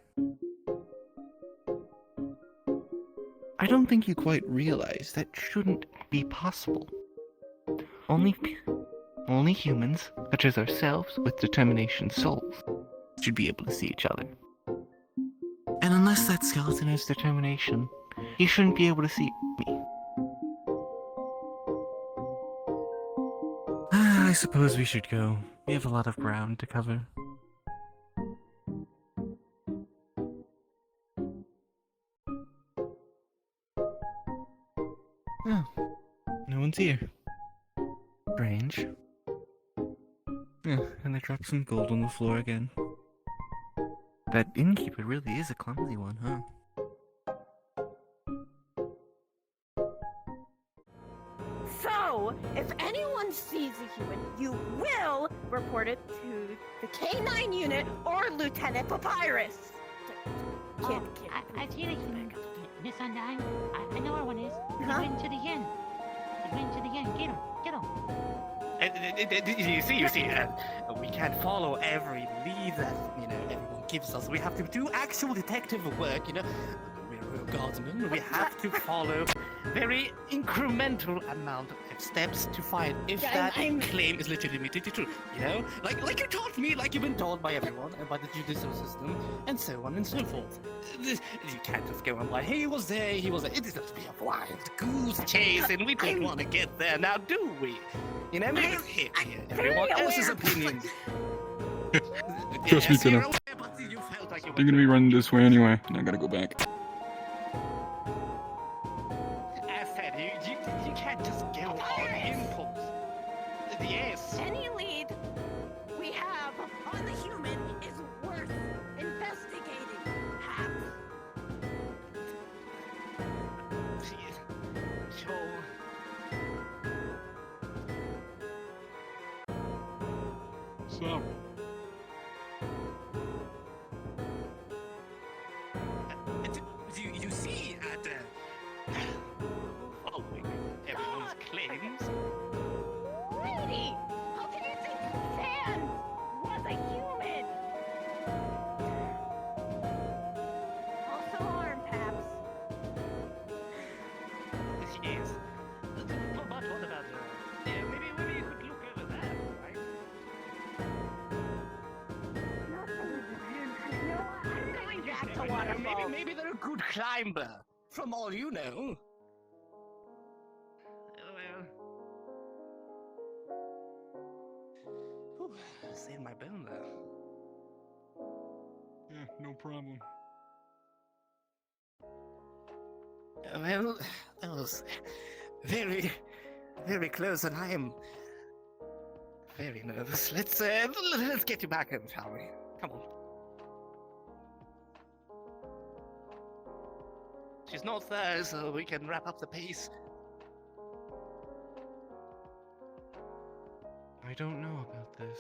I don't think you quite realize that shouldn't be possible. Only humans, such as ourselves with determination souls, should be able to see each other. And unless that skeleton has determination, he shouldn't be able to see me. I suppose we should go. We have a lot of ground to cover. Oh, no one's here. Strange. Yeah, and I dropped some gold on the floor again. That innkeeper really is a clumsy one, huh? So, if anyone sees a human, you will report it to the K9 unit or Lieutenant Papyrus. I've seen a human. Miss Undyne, I know where one is. He Huh? went to the inn. He went to the inn. Get him. You see, we can't follow every lead that, everyone gives us. We have to do actual detective work, We're a guardsmen. We have to follow very incremental amount of steps to find if that claim is legitimately true, Like you taught me, like you've been taught by everyone, and by the judicial system, and so on and so forth. You can't just go on like, he was there. It is just be a wild goose chase, and we don't want to get there now, do we? Maybe hear everyone else's opinions. Trust me, kiddo. They're gonna be running this way anyway, and I gotta go back. I said, you can't just go on impulse. Yes. Any lead we have What's up? You see, following everyone's claims. Lady! How can you think Sans was a human? Also arm taps. Yes. But what about maybe you could look over that, right? I'm going back to Waterfall. Maybe they're a good climber, from all you know. Well, saved my bone there. Yeah, no problem. Well, that was very, very close, and I am very nervous. Let's get you back in, shall we? Come on. She's not there, so we can wrap up the pace. I don't know about this.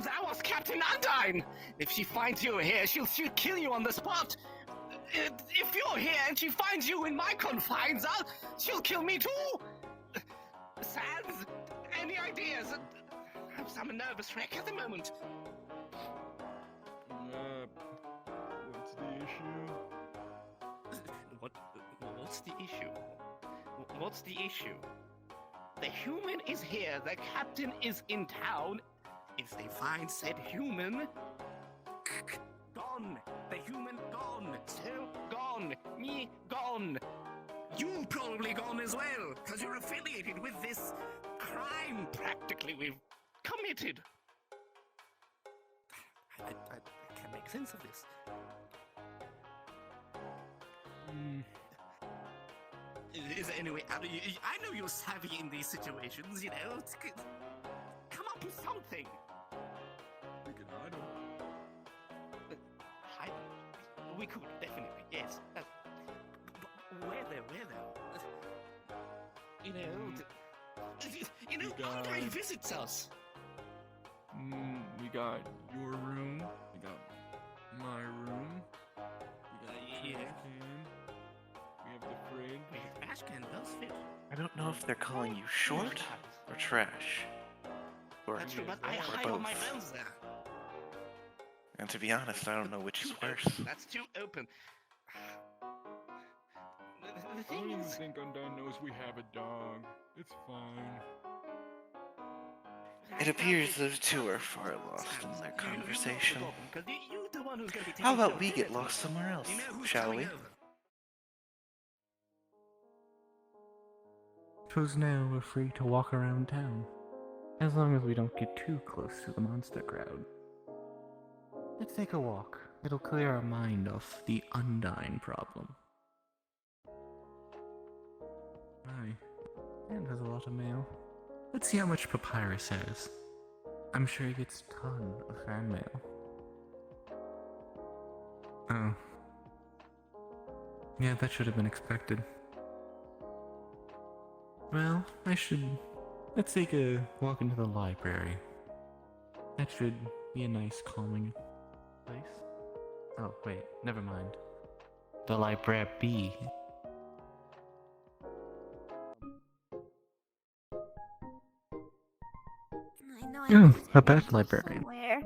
That was Captain Undyne! If she finds you here, she'll kill you on the spot! If you're here and she finds you in my confines, she'll kill me too! Sans, any ideas? I'm a nervous wreck at the moment. What's the issue? What's the issue? What's the issue? The human is here, the captain is in town. If they find said human, gone. The human gone. Still gone. Me gone. You probably gone as well, because you're affiliated with this crime practically we've committed. I can't make sense of this. Is there any way out? I know you're savvy in these situations, you know. Come up with something. We can hide him. Hide? We could, definitely, yes. Where though? Andre visits us. We got your room. We got my room. We got the Yeah. trash can. We have the fridge. Trash can does fit. I don't know if they're calling you short or trash. Or, That's true, but I or hide all my both. bones there. And to be honest, I don't know which is worse. That's too open. The I don't thing even is, think Undyne knows we have a dog. It's fine. It appears those two are far lost in their conversation. You're the one who's gonna be taking How care about of we dinner get lost tonight. somewhere else, You know who's shall coming we? over? Suppose now we're free to walk around town, as long as we don't get too close to the monster crowd. Let's take a walk. It'll clear our mind off the Undyne problem. Aye, and has a lot of mail. Let's see how much Papyrus has. I'm sure he gets a ton of fan mail. Oh. Yeah, that should have been expected. Well, let's take a walk into the library. That should be a nice calming place. Oh, wait, never mind. The library. I know Oh, I a bad librarian. somewhere.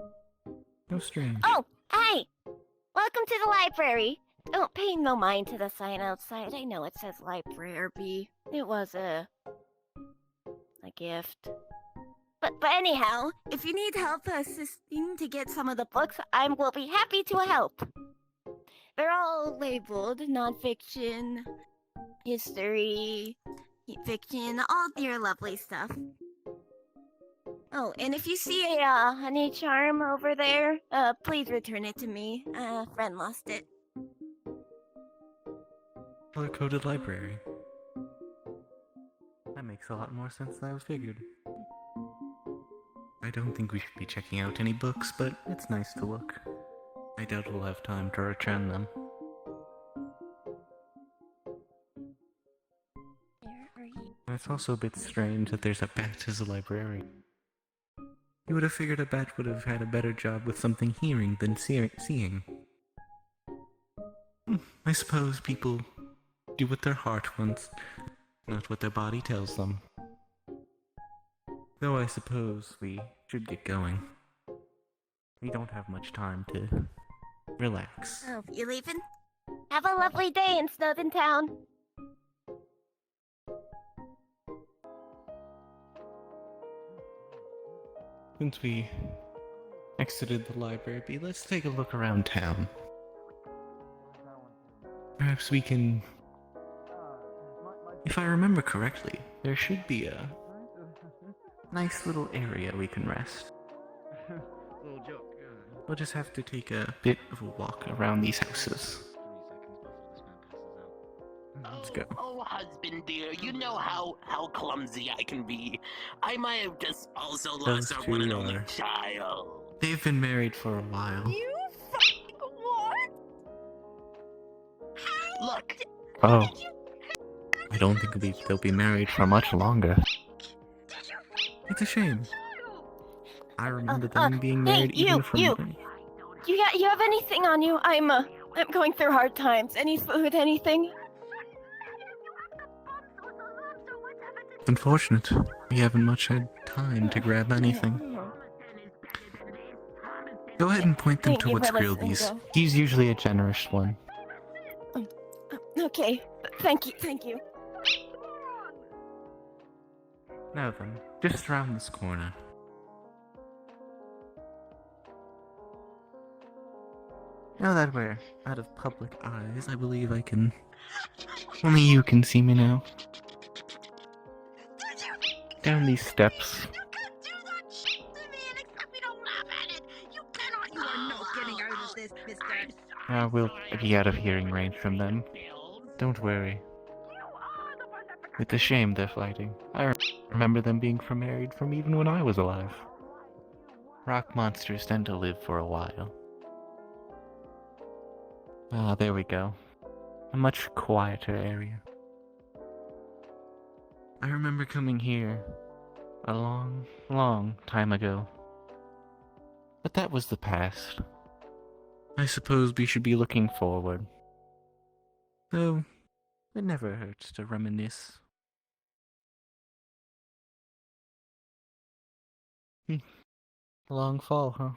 No strange. Oh, hey! Welcome to the library. Don't pay no mind to the sign outside. I know it says library. It was a gift. But anyhow, if you need help assisting to get some of the books, I will be happy to help. They're all labeled nonfiction, history, fiction, all your lovely stuff. Oh, and if you see a honey charm over there, please return it to me. A friend lost it. Color-coded library. That makes a lot more sense than I figured. I don't think we should be checking out any books, but it's nice to look. I doubt we'll have time to return them. it's also a bit strange that there's a bat as a librarian. You would have figured a bat would have had a better job with something hearing than seeing. I suppose people do what their heart wants, not what their body tells them. Though I suppose we should get going. We don't have much time to relax. Oh, you leaving? Have a lovely day in Snowden Town. Since we exited the library, let's take a look around town. Perhaps we can... If I remember correctly, there should be a nice little area we can rest. Little joke, yeah. We'll just have to take a bit of a walk around these houses. Let's go. Oh, husband dear, you know how clumsy I can be. I might have just also lost our one and only child. They've been married for a while. You fucking what? Look. Oh. I don't think they'll be married for much longer. It's a shame. I remember them being married even from... You have anything on you? I'm going through hard times. Any food, anything? It's unfortunate. We haven't much had time to grab anything. Go ahead and point them to what's Grilby's. He's usually a generous one. Okay, thank you. Now then, just around this corner. Now that we're out of public eyes, I believe I can... Only you can see me now. Down these steps. You are not getting out of this, mister. We'll be out of hearing range from them. Don't worry. It's a shame they're fighting. I remember them being married from even when I was alive. Rock monsters tend to live for a while. Ah, there we go. A much quieter area. I remember coming here a long, long time ago. But that was the past. I suppose we should be looking forward. Though, it never hurts to reminisce. A long fall, huh?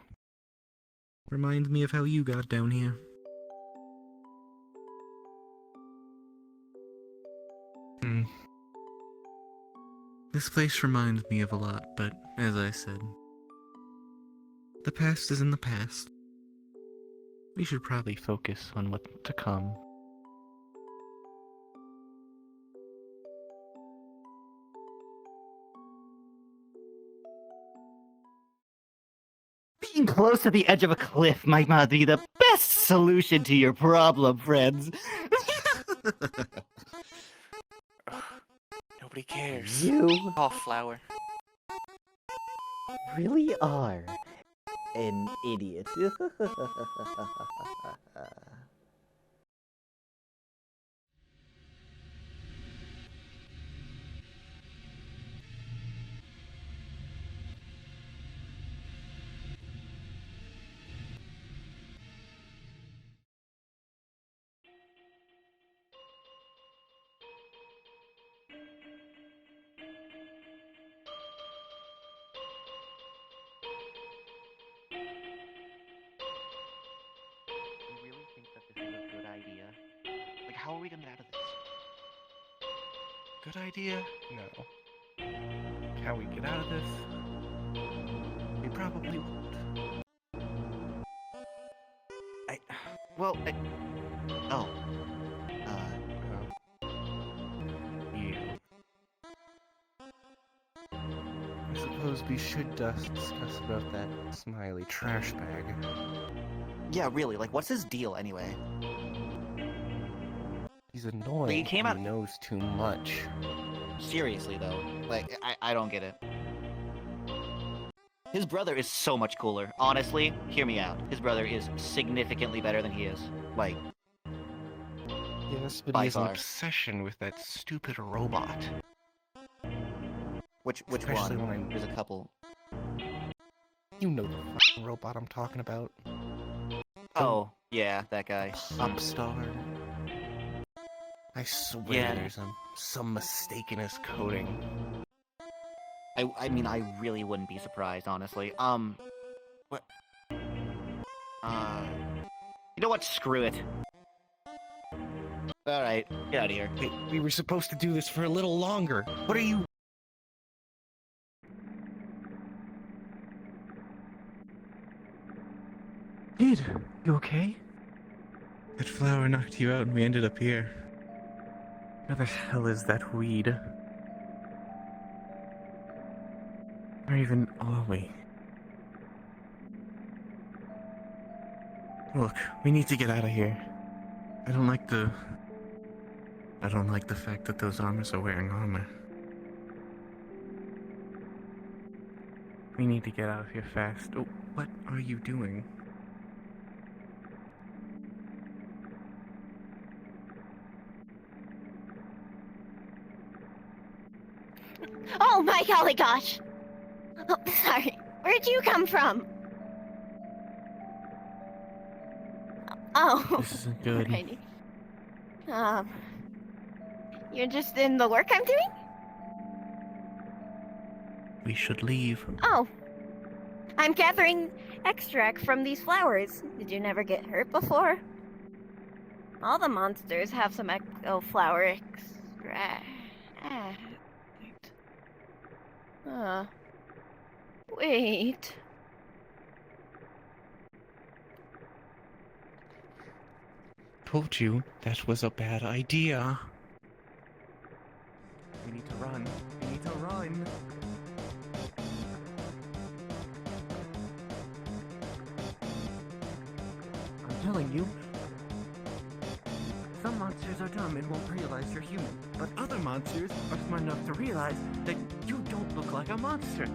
Reminds me of how you got down here. This place reminds me of a lot, but as I said, the past is in the past. We should probably focus on what's to come. Being close to the edge of a cliff might not be the best solution to your problem, friends. Nobody cares. You Oh, flower. really are an idiot. You really think that this is a good idea? Like, how are we gonna get out of this? Good idea? No. How we get out of this? We probably won't. Oh. Yeah. I suppose we should discuss about that smiley trash bag. Yeah, really, like, what's his deal anyway? He's annoying. He came out- He knows too much. Seriously, though. Like, I don't get it. His brother is so much cooler. Honestly, hear me out. His brother is significantly better than he is. Like, Yes, but by he has an far. obsession with that stupid robot. Which Especially one? when There's a couple. You know the f***ing robot I'm talking about. Oh, yeah, that guy. Pop star. I swear Yeah. there's some mistake in his coding. I mean, I really wouldn't be surprised, honestly. What? You know what? Screw it. Alright, get out of here. Hey, we were supposed to do this for a little longer. What are you... Kid, you okay? That flower knocked you out and we ended up here. Where the hell is that weed? Where even are we? Look, we need to get out of here. I don't like the fact that those armors are wearing armor. We need to get out of here fast. Oh, what are you doing? Oh my golly gosh! Oh, sorry. Where'd you come from? Oh. This isn't good. Alrighty. You're just in the work I'm doing? We should leave. Oh. I'm gathering extract from these flowers. Did you never get hurt before? All the monsters have some flower extract. Wait. Told you that was a bad idea. We need to run. We need to run. I'm telling you. Some monsters are dumb and won't realize you're human, but other monsters are smart enough to realize that you don't look like a monster.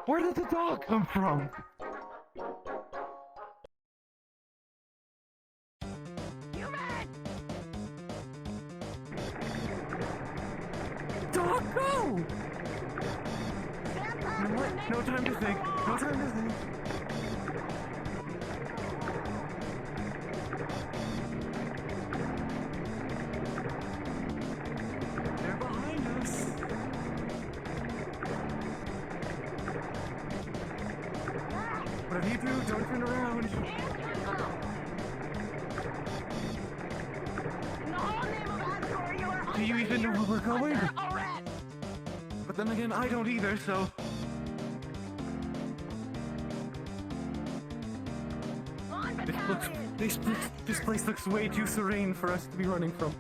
Where did the dog come from? Dog, go! You know what? No time to think. No time to think. They're behind us. Whatever you do, don't turn around. Do you even know where we're going? But then again, I don't either, so... This place looks way too serene for us to be running from.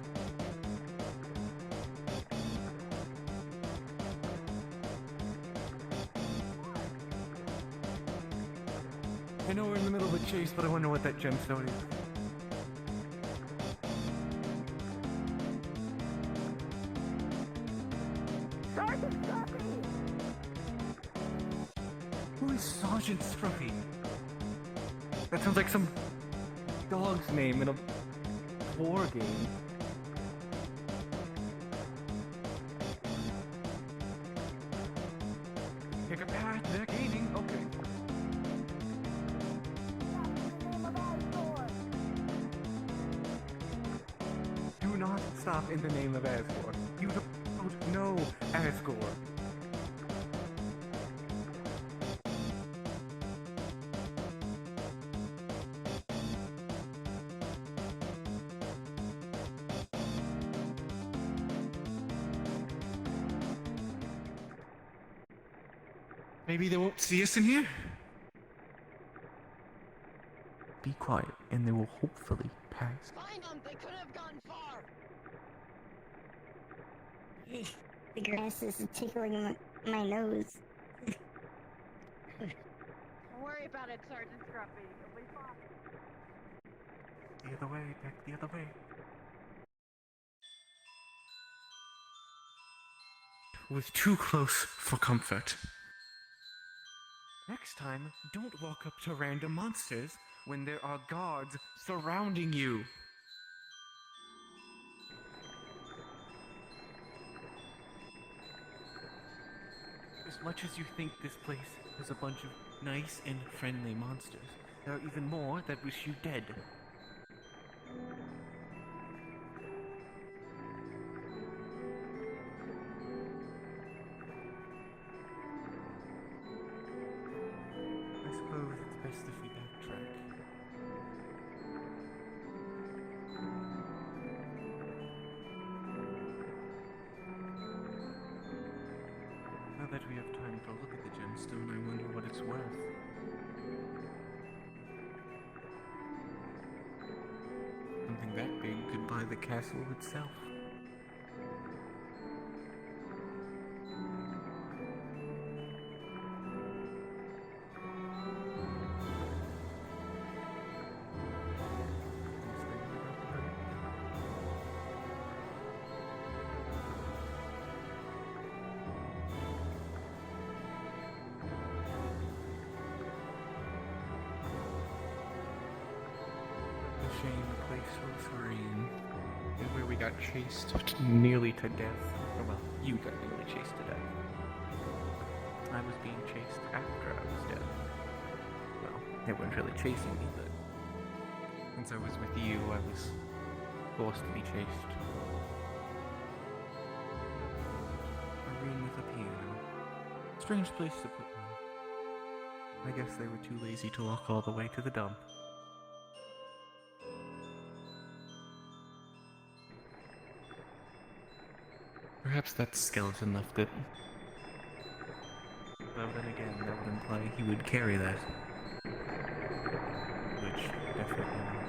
I know we're in the middle of a chase, but I wonder what that gemstone is. Who is Sergeant Scruffy? That sounds like some dog's name in a war game. Pick a path, they're gaining. Okay. Do not stop in the name of Asgore. You don't know Asgore. Maybe they won't see us in here? Be quiet, and they will hopefully pass. Find them! They could have gone far! The grass is tickling my nose. Don't worry about it, Sergeant Scruffy. You'll be fine. The other way, back the other way. It was too close for comfort. Next time, don't walk up to random monsters when there are guards surrounding you. As much as you think this place has a bunch of nice and friendly monsters, there are even more that wish you dead. I suppose it's best if we backtrack. Now that we have time to look at the gemstone, I wonder what it's worth. Something that big could buy the castle itself. Shame a place so serene, and where we got chased nearly to death. Or, well, you got nearly chased to death. I was being chased after I was dead. Well, they weren't really chasing me, but since I was with you, I was forced to be chased. A room with a piano. Strange place to put one. I guess they were too lazy to walk all the way to the dump. Perhaps that skeleton left it. Though then again, that would imply he would carry that. Which, definitely not.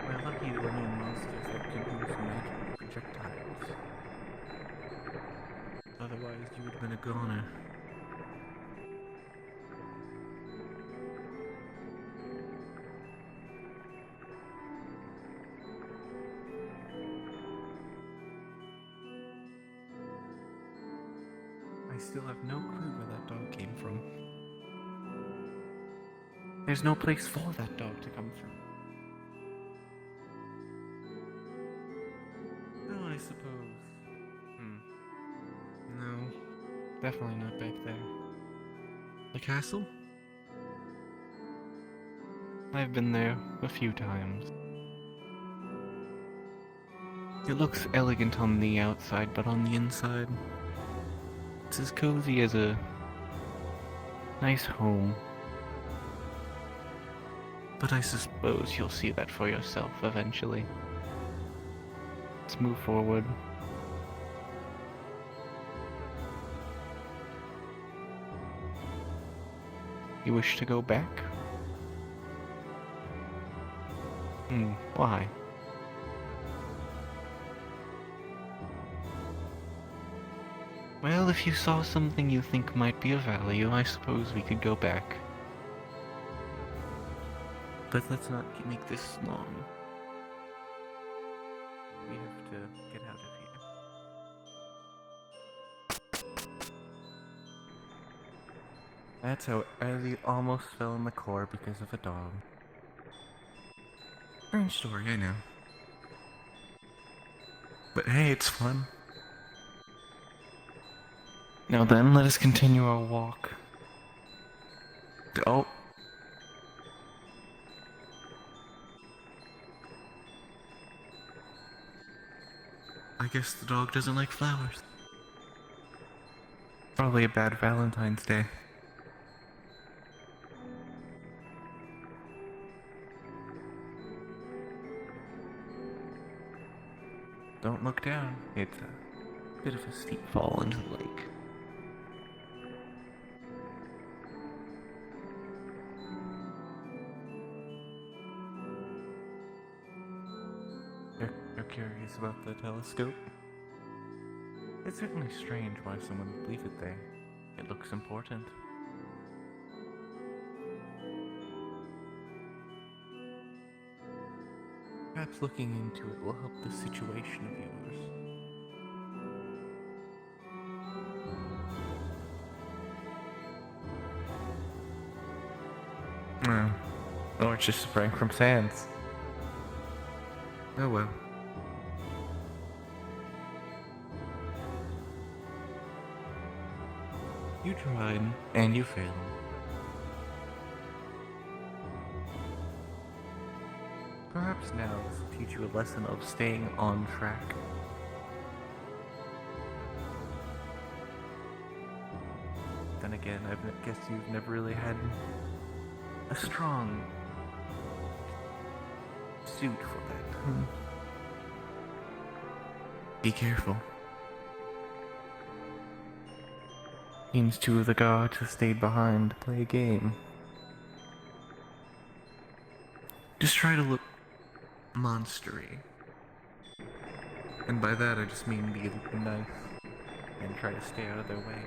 We're lucky there were no monsters that could use magic projectiles. Otherwise, you would have been a goner. I still have no clue where that dog came from. There's no place for that dog to come from. Oh, I suppose. No, definitely not back there. The castle? I've been there a few times. It looks elegant on the outside, but on the inside, it's as cozy as a nice home. But I suppose you'll see that for yourself eventually. Let's move forward. You wish to go back? Why? Well, if you saw something you think might be of value, I suppose we could go back. But let's not make this long. We have to get out of here. That's how Ellie almost fell in the core because of a dog. Strange story, I know. But hey, it's fun. Now then, let us continue our walk. Oh. I guess the dog doesn't like flowers. Probably a bad Valentine's Day. Don't look down. It's a bit of a steep fall into the lake. You're curious about the telescope? It's certainly strange why someone would leave it there. It looks important. Perhaps looking into it will help this situation of yours. Or it's just sprang from Sans. Oh well. You tried, and you failed. Perhaps now this will teach you a lesson of staying on track. Then again, I guess you've never really had a strong suit for that. Be careful. Seems two of the gods have stayed behind to play a game. Just try to look monstery. And by that I just mean be nice and try to stay out of their way.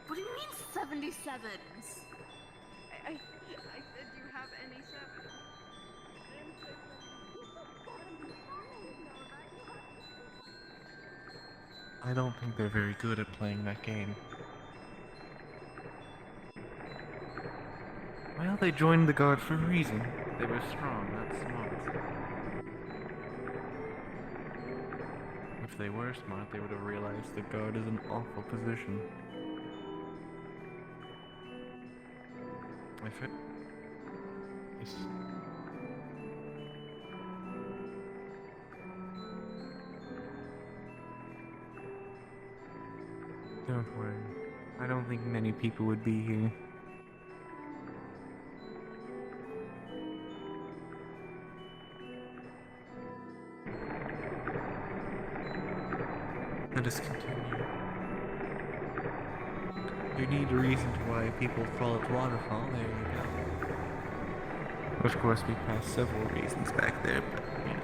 What do you mean 77s? I said, do you have any 7s? I don't think they're very good at playing that game. Well, they joined the guard for a reason. They were strong, not smart. If they were smart, they would have realized the guard is an awful position. If it is... Don't worry. I don't think many people would be here. Let us continue. You need a reason to why people call it waterfall, there you go. Of course, we passed several reasons back there, but, you know.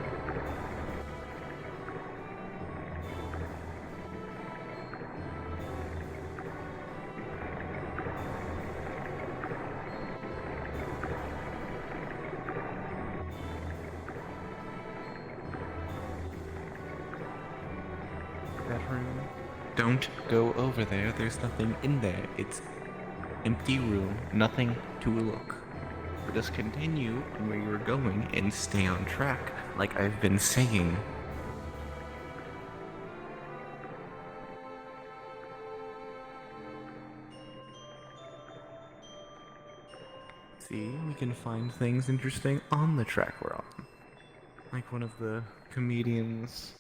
That room. Don't go over there. There's nothing in there. It's empty room. Nothing to look. Just continue on where you're going and stay on track, like I've been saying. See, we can find things interesting on the track we're on. Like one of the comedians'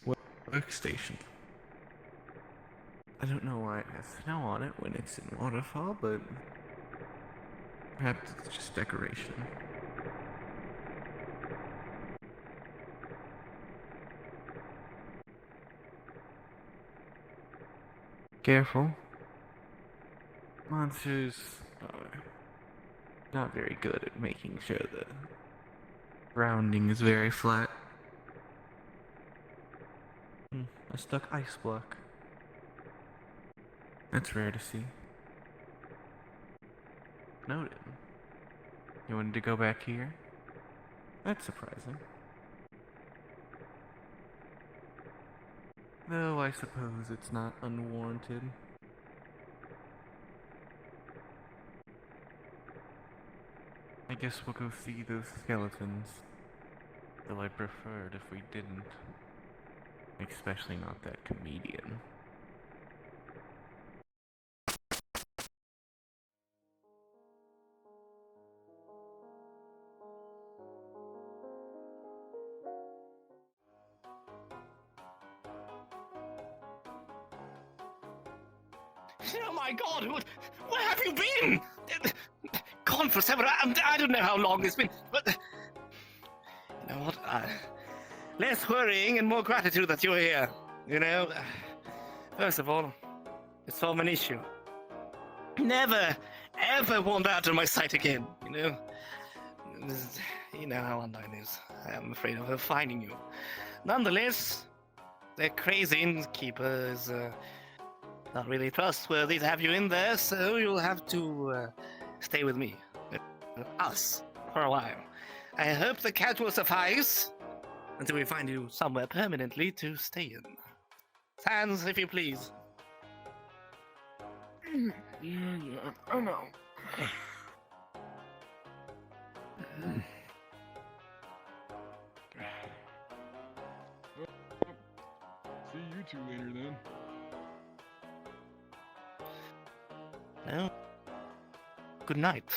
workstation. I don't know why it has snow on it when it's in waterfall, but perhaps it's just decoration. Careful. Monsters are not very good at making sure the grounding is very flat. A stuck ice block. That's rare to see. Noted. You wanted to go back here? That's surprising. Though I suppose it's not unwarranted. I guess we'll go see those skeletons. Though I'd prefer it if we didn't. Especially not that comedian. Oh my God! Where have you been? Gone for several. I don't know how long it's been, but you know what? Less worrying and more gratitude that you're here. You know, first of all, it's solve an issue. Never, ever want out of my sight again. You know, you know how online is. I'm afraid of her finding you. Nonetheless, the crazy innkeeper is not really trustworthy to have you in there, so you'll have to stay with me, us, for a while. I hope the cat will suffice until we find you somewhere permanently to stay in. Sans, if you please. Yeah, I know. See you two later then. No. Good night.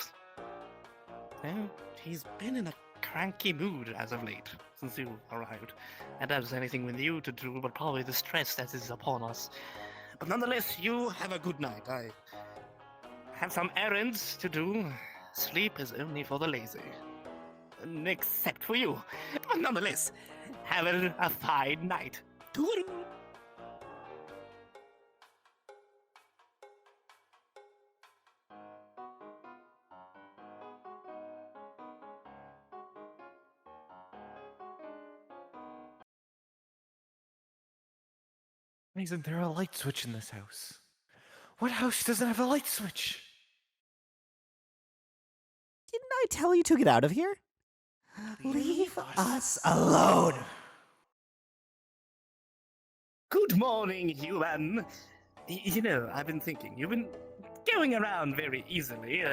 No, he's been in a cranky mood as of late, since you arrived. I doubt there's anything with you to do, but probably the stress that is upon us. But nonetheless, you have a good night. I have some errands to do. Sleep is only for the lazy. Except for you. But nonetheless, have a fine night. Toodaloo. Why isn't there a light switch in this house? What house doesn't have a light switch? Didn't I tell you to get out of here? Leave us alone! Good morning, human. You know, I've been thinking, you've been going around very easily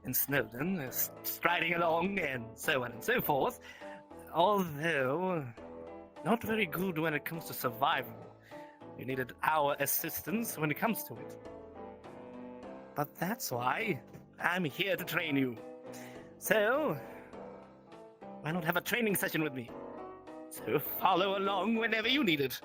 in Snowdon, striding along and so on and so forth, although not very good when it comes to survival. You needed our assistance when it comes to it. But that's why I'm here to train you. So, why not have a training session with me? So follow along whenever you need it.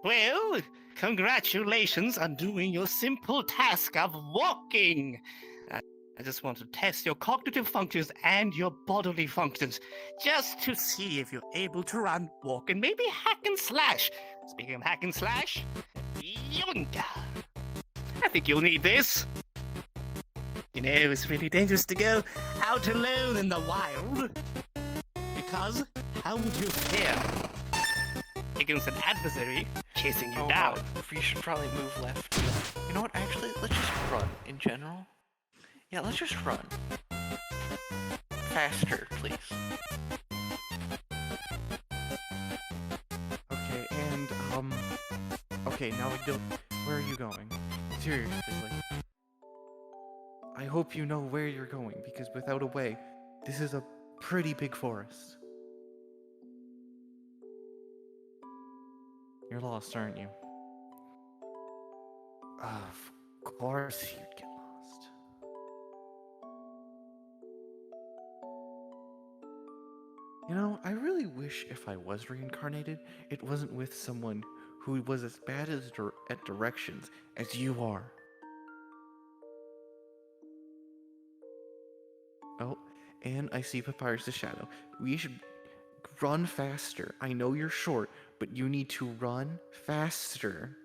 Well, congratulations on doing your simple task of walking. I just want to test your cognitive functions and your bodily functions, just to see if you're able to run, walk, and maybe hack and slash. Speaking of hack and slash, yonka. I think you'll need this. You know, it's really dangerous to go out alone in the wild. Because how would you fare against an adversary chasing you down? We should probably move left. You know what? Actually, let's just run in general. Yeah, let's just run. Faster, please. Okay, and, okay, now we don't. Where are you going? Seriously, like. I hope you know where you're going, because without a way, this is a pretty big forest. You're lost, aren't you? Of course you'd get lost. You know, I really wish if I was reincarnated, it wasn't with someone who was as bad at directions as you are. Oh, and I see Papyrus' shadow. We should run faster. I know you're short, but you need to run faster.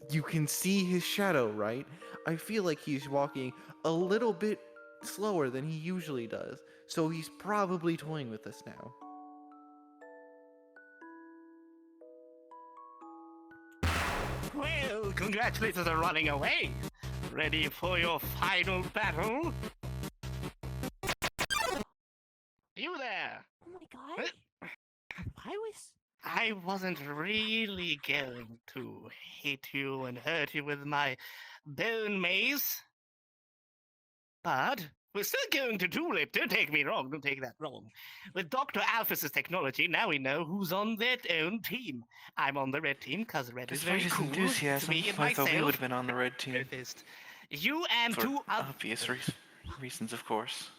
You can see his shadow, right? I feel like he's walking a little bit slower than he usually does, so he's probably toying with us now. Well, congratulations on running away. Ready for your final battle? You there? Oh my gosh. I wasn't really going to hit you and hurt you with my bone mace. But We're still going to duel it. Don't take me wrong. Don't take that wrong. With Dr. Alphys's technology, now we know who's on their own team. I'm on the red team because red is very Despite his cool. enthusiasm, It's me and I thought we myself. would have been on the red team. Red Fist. You and For two other... obvious reasons, of course.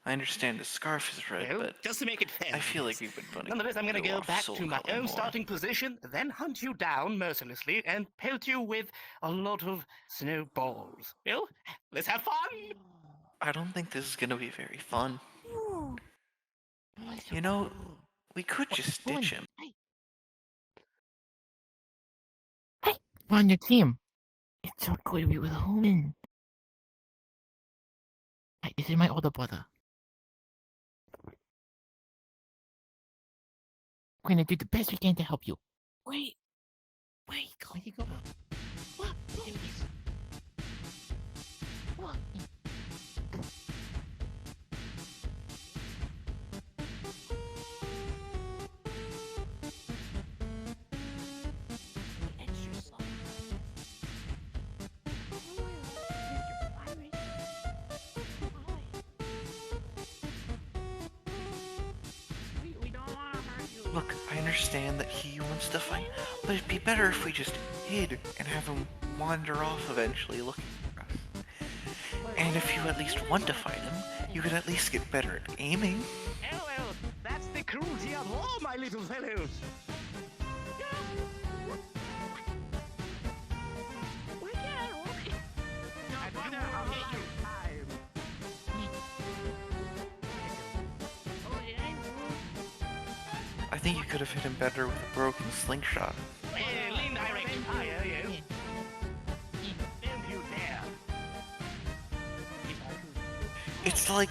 I understand the scarf is red, Well, but just to make it fair. I feel like we've been putting Nonetheless, I'm going to you go off back Soul to my Color own more. starting position, then hunt you down mercilessly and pelt you with a lot of snowballs. Well, let's have fun! I don't think this is gonna be very fun. You know, we could just ditch him. We're on your team. It's so good to be with a human. This is my older brother. We're gonna do the best we can to help you. Wait. Where you go? What? What? Look, I understand that he wants to fight, but it'd be better if we just hid and have him wander off eventually looking for us. And if you at least want to fight him, you could at least get better at aiming. Well, that's the cruelty of war, my little fellows. I think you could have hit him better with a broken slingshot. Well, indirect fire, you. Don't you dare. It's like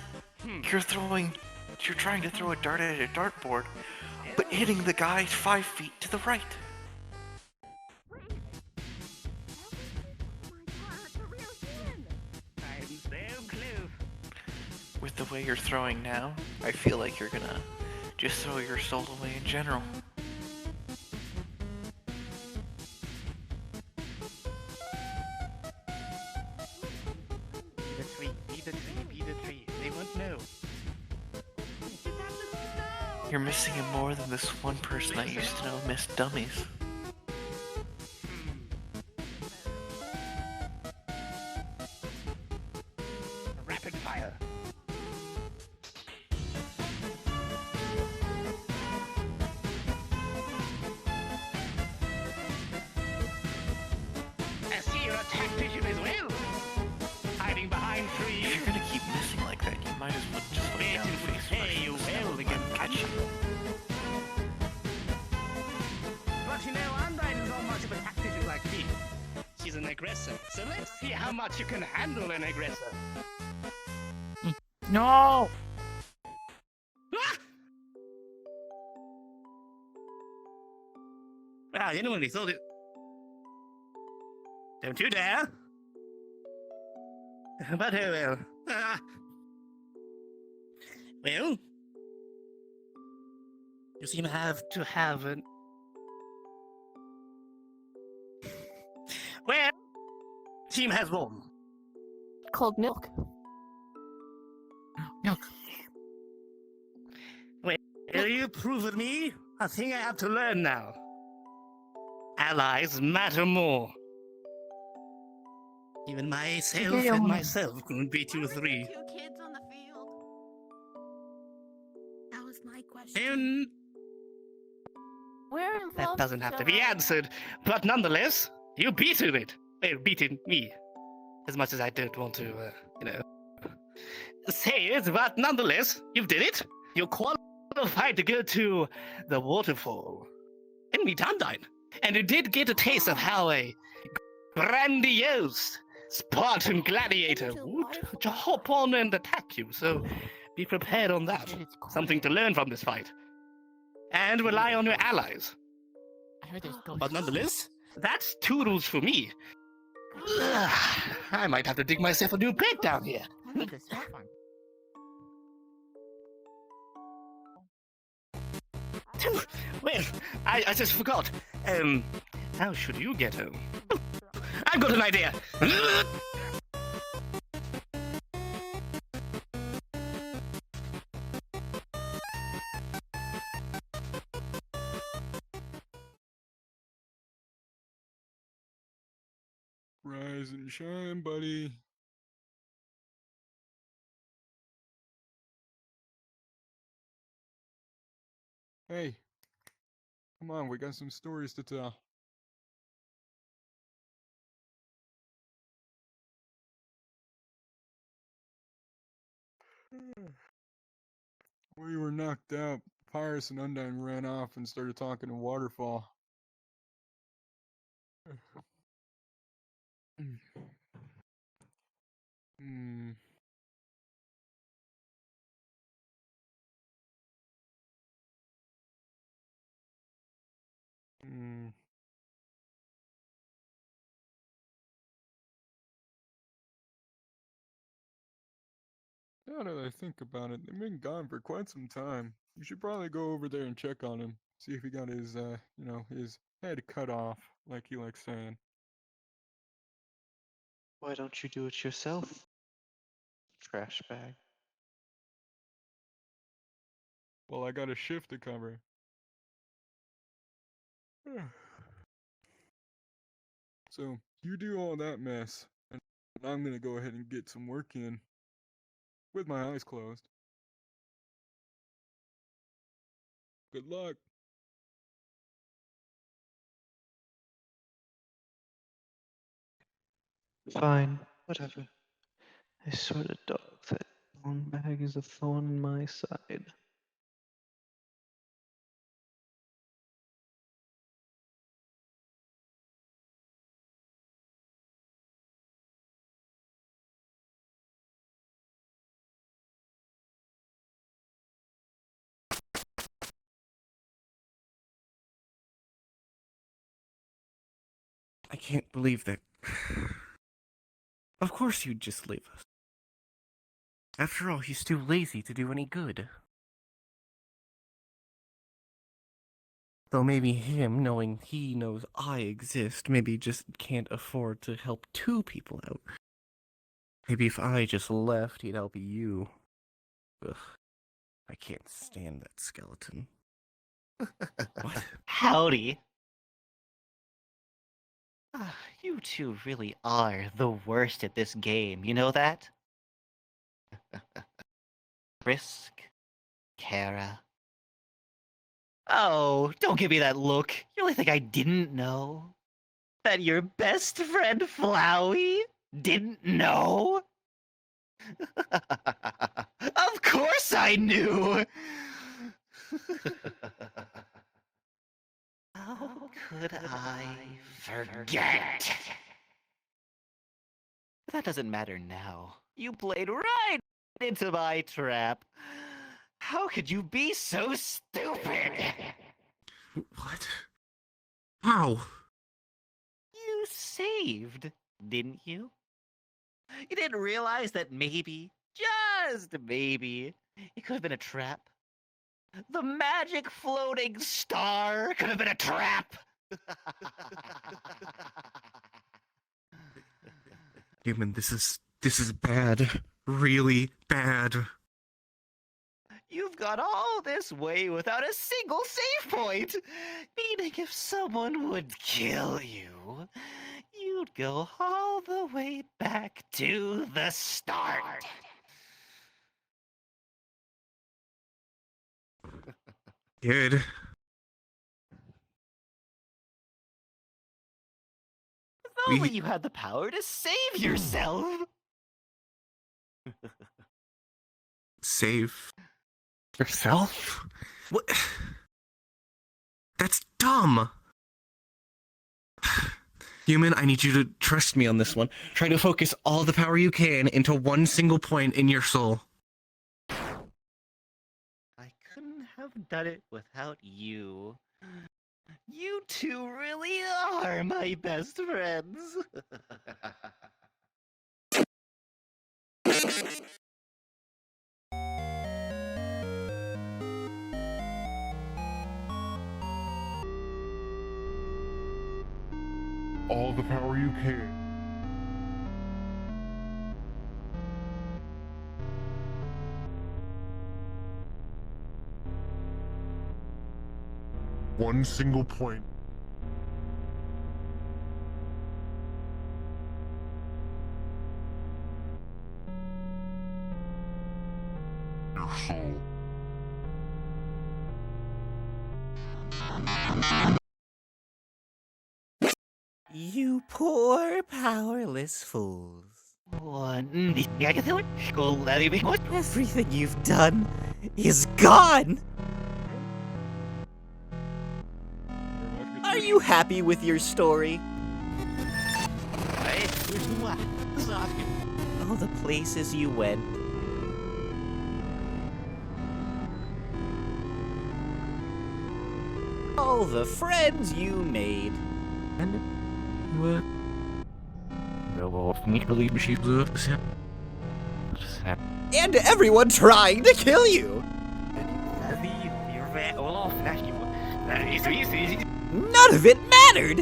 you're trying to throw a dart at a dartboard, but hitting the guy 5 feet to the right. I'm so close. With the way you're throwing now, I feel like you're gonna just throw your soul away in general. Be the tree, be the tree, be the tree. They won't know. You're missing him more than this one person I used to know missed dummies. Rapid fire. I see you're a tactician as well. Hiding behind trees. If you're gonna keep missing like that, you might as well just lay down and face Hey, you well again, catch you. But you know, Undyne is not much of a tactician like me. She's an aggressor. So let's see how much you can handle an aggressor. No! Ah, you know, thought it. Don't you dare! But oh well. Well, you seem to have an. Well, team has won. Cold milk. Milk. Well, you proved me a thing I have to learn now. Allies matter more. Even myself and myself couldn't beat you three. Two kids on the field. That was my question. And We're that involved. doesn't have to be answered, but nonetheless, you beaten it. Well, beaten me. As much as I don't want to, say it, but nonetheless, you did it. You're qualified to go to the waterfall and meet Undyne. And you did get a taste of how a grandiose Spartan gladiator would hop on and attack you, so be prepared on that. Something to learn from this fight. And rely on your allies. I heard there's ghosts. But nonetheless, that's toodles for me. I might have to dig myself a new bed down here. I heard there's stuff on. Well, I just forgot. How should you get home? I've got an idea. Rise and shine, buddy. Hey, come on, we got some stories to tell. We were knocked out. Pyrus and Undyne ran off and started talking to Waterfall. Hmm. Hmm. Now that I think about it, they've been gone for quite some time. You should probably go over there and check on him. See if he got his, his head cut off, like he likes saying. Why don't you do it yourself? Trash bag. Well, I got a shift to cover. So, you do all that mess, and I'm gonna go ahead and get some work in. With my eyes closed. Good luck. Fine, whatever. I swear to dog, that thorn bag is a thorn in my side. I can't believe that. Of course you'd just leave us. After all, he's too lazy to do any good. Though maybe him, knowing he knows I exist, maybe just can't afford to help two people out. Maybe if I just left, he'd help you. Ugh, I can't stand that skeleton. What? Howdy. You two really are the worst at this game, you know that? Frisk, Kara. Oh, don't give me that look. You really think I didn't know? That your best friend Flowey didn't know? Of course I knew! How could I forget? That doesn't matter now. You played right into my trap. How could you be so stupid? What? How? You saved, didn't you? You didn't realize that maybe, just maybe, it could have been a trap? The magic floating star could have been a trap! Human, this is bad. Really bad. You've got all this way without a single save point! Meaning if someone would kill you, you'd go all the way back to the start. Good. If only you had the power to save yourself! Save yourself? What? That's dumb! Human, I need you to trust me on this one. Try to focus all the power you can into one single point in your soul. I couldn't have done it without you. You two really are my best friends. All the power you can. One single point. You poor, powerless fools. Everything you've done is gone! Are you happy with your story? All the places you went. All the friends you made. What? And everyone trying to kill you! None of it mattered!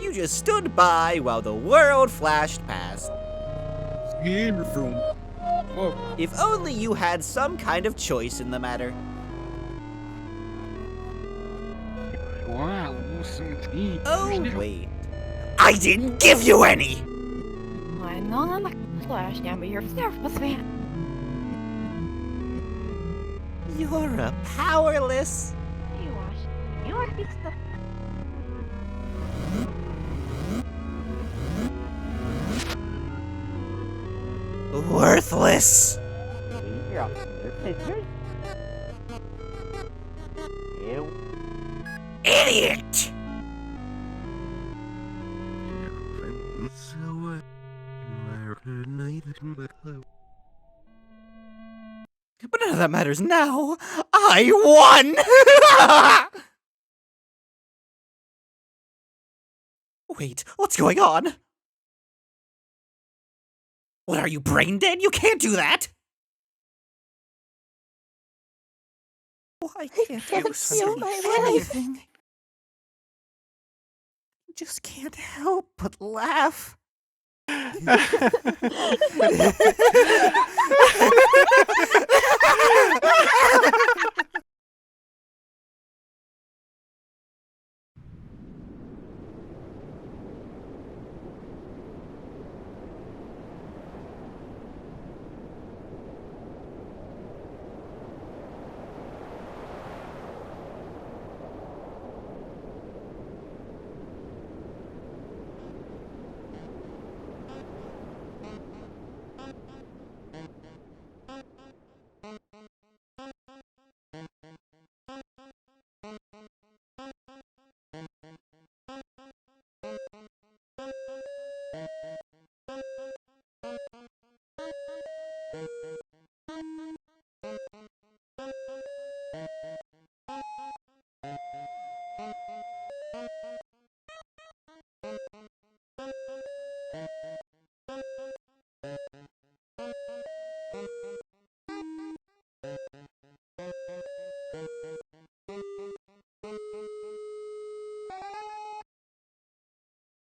You just stood by while the world flashed past. If only you had some kind of choice in the matter. Oh, wait. I didn't give you any! I'm not a slash down, but you're a service fan. You're a powerless. You wash. You are pizza. Worthless. Idiot! But none of that matters now. I won! Wait, what's going on? What, are you brain dead? You can't do that! Why can't you see anything? Just can't help but laugh.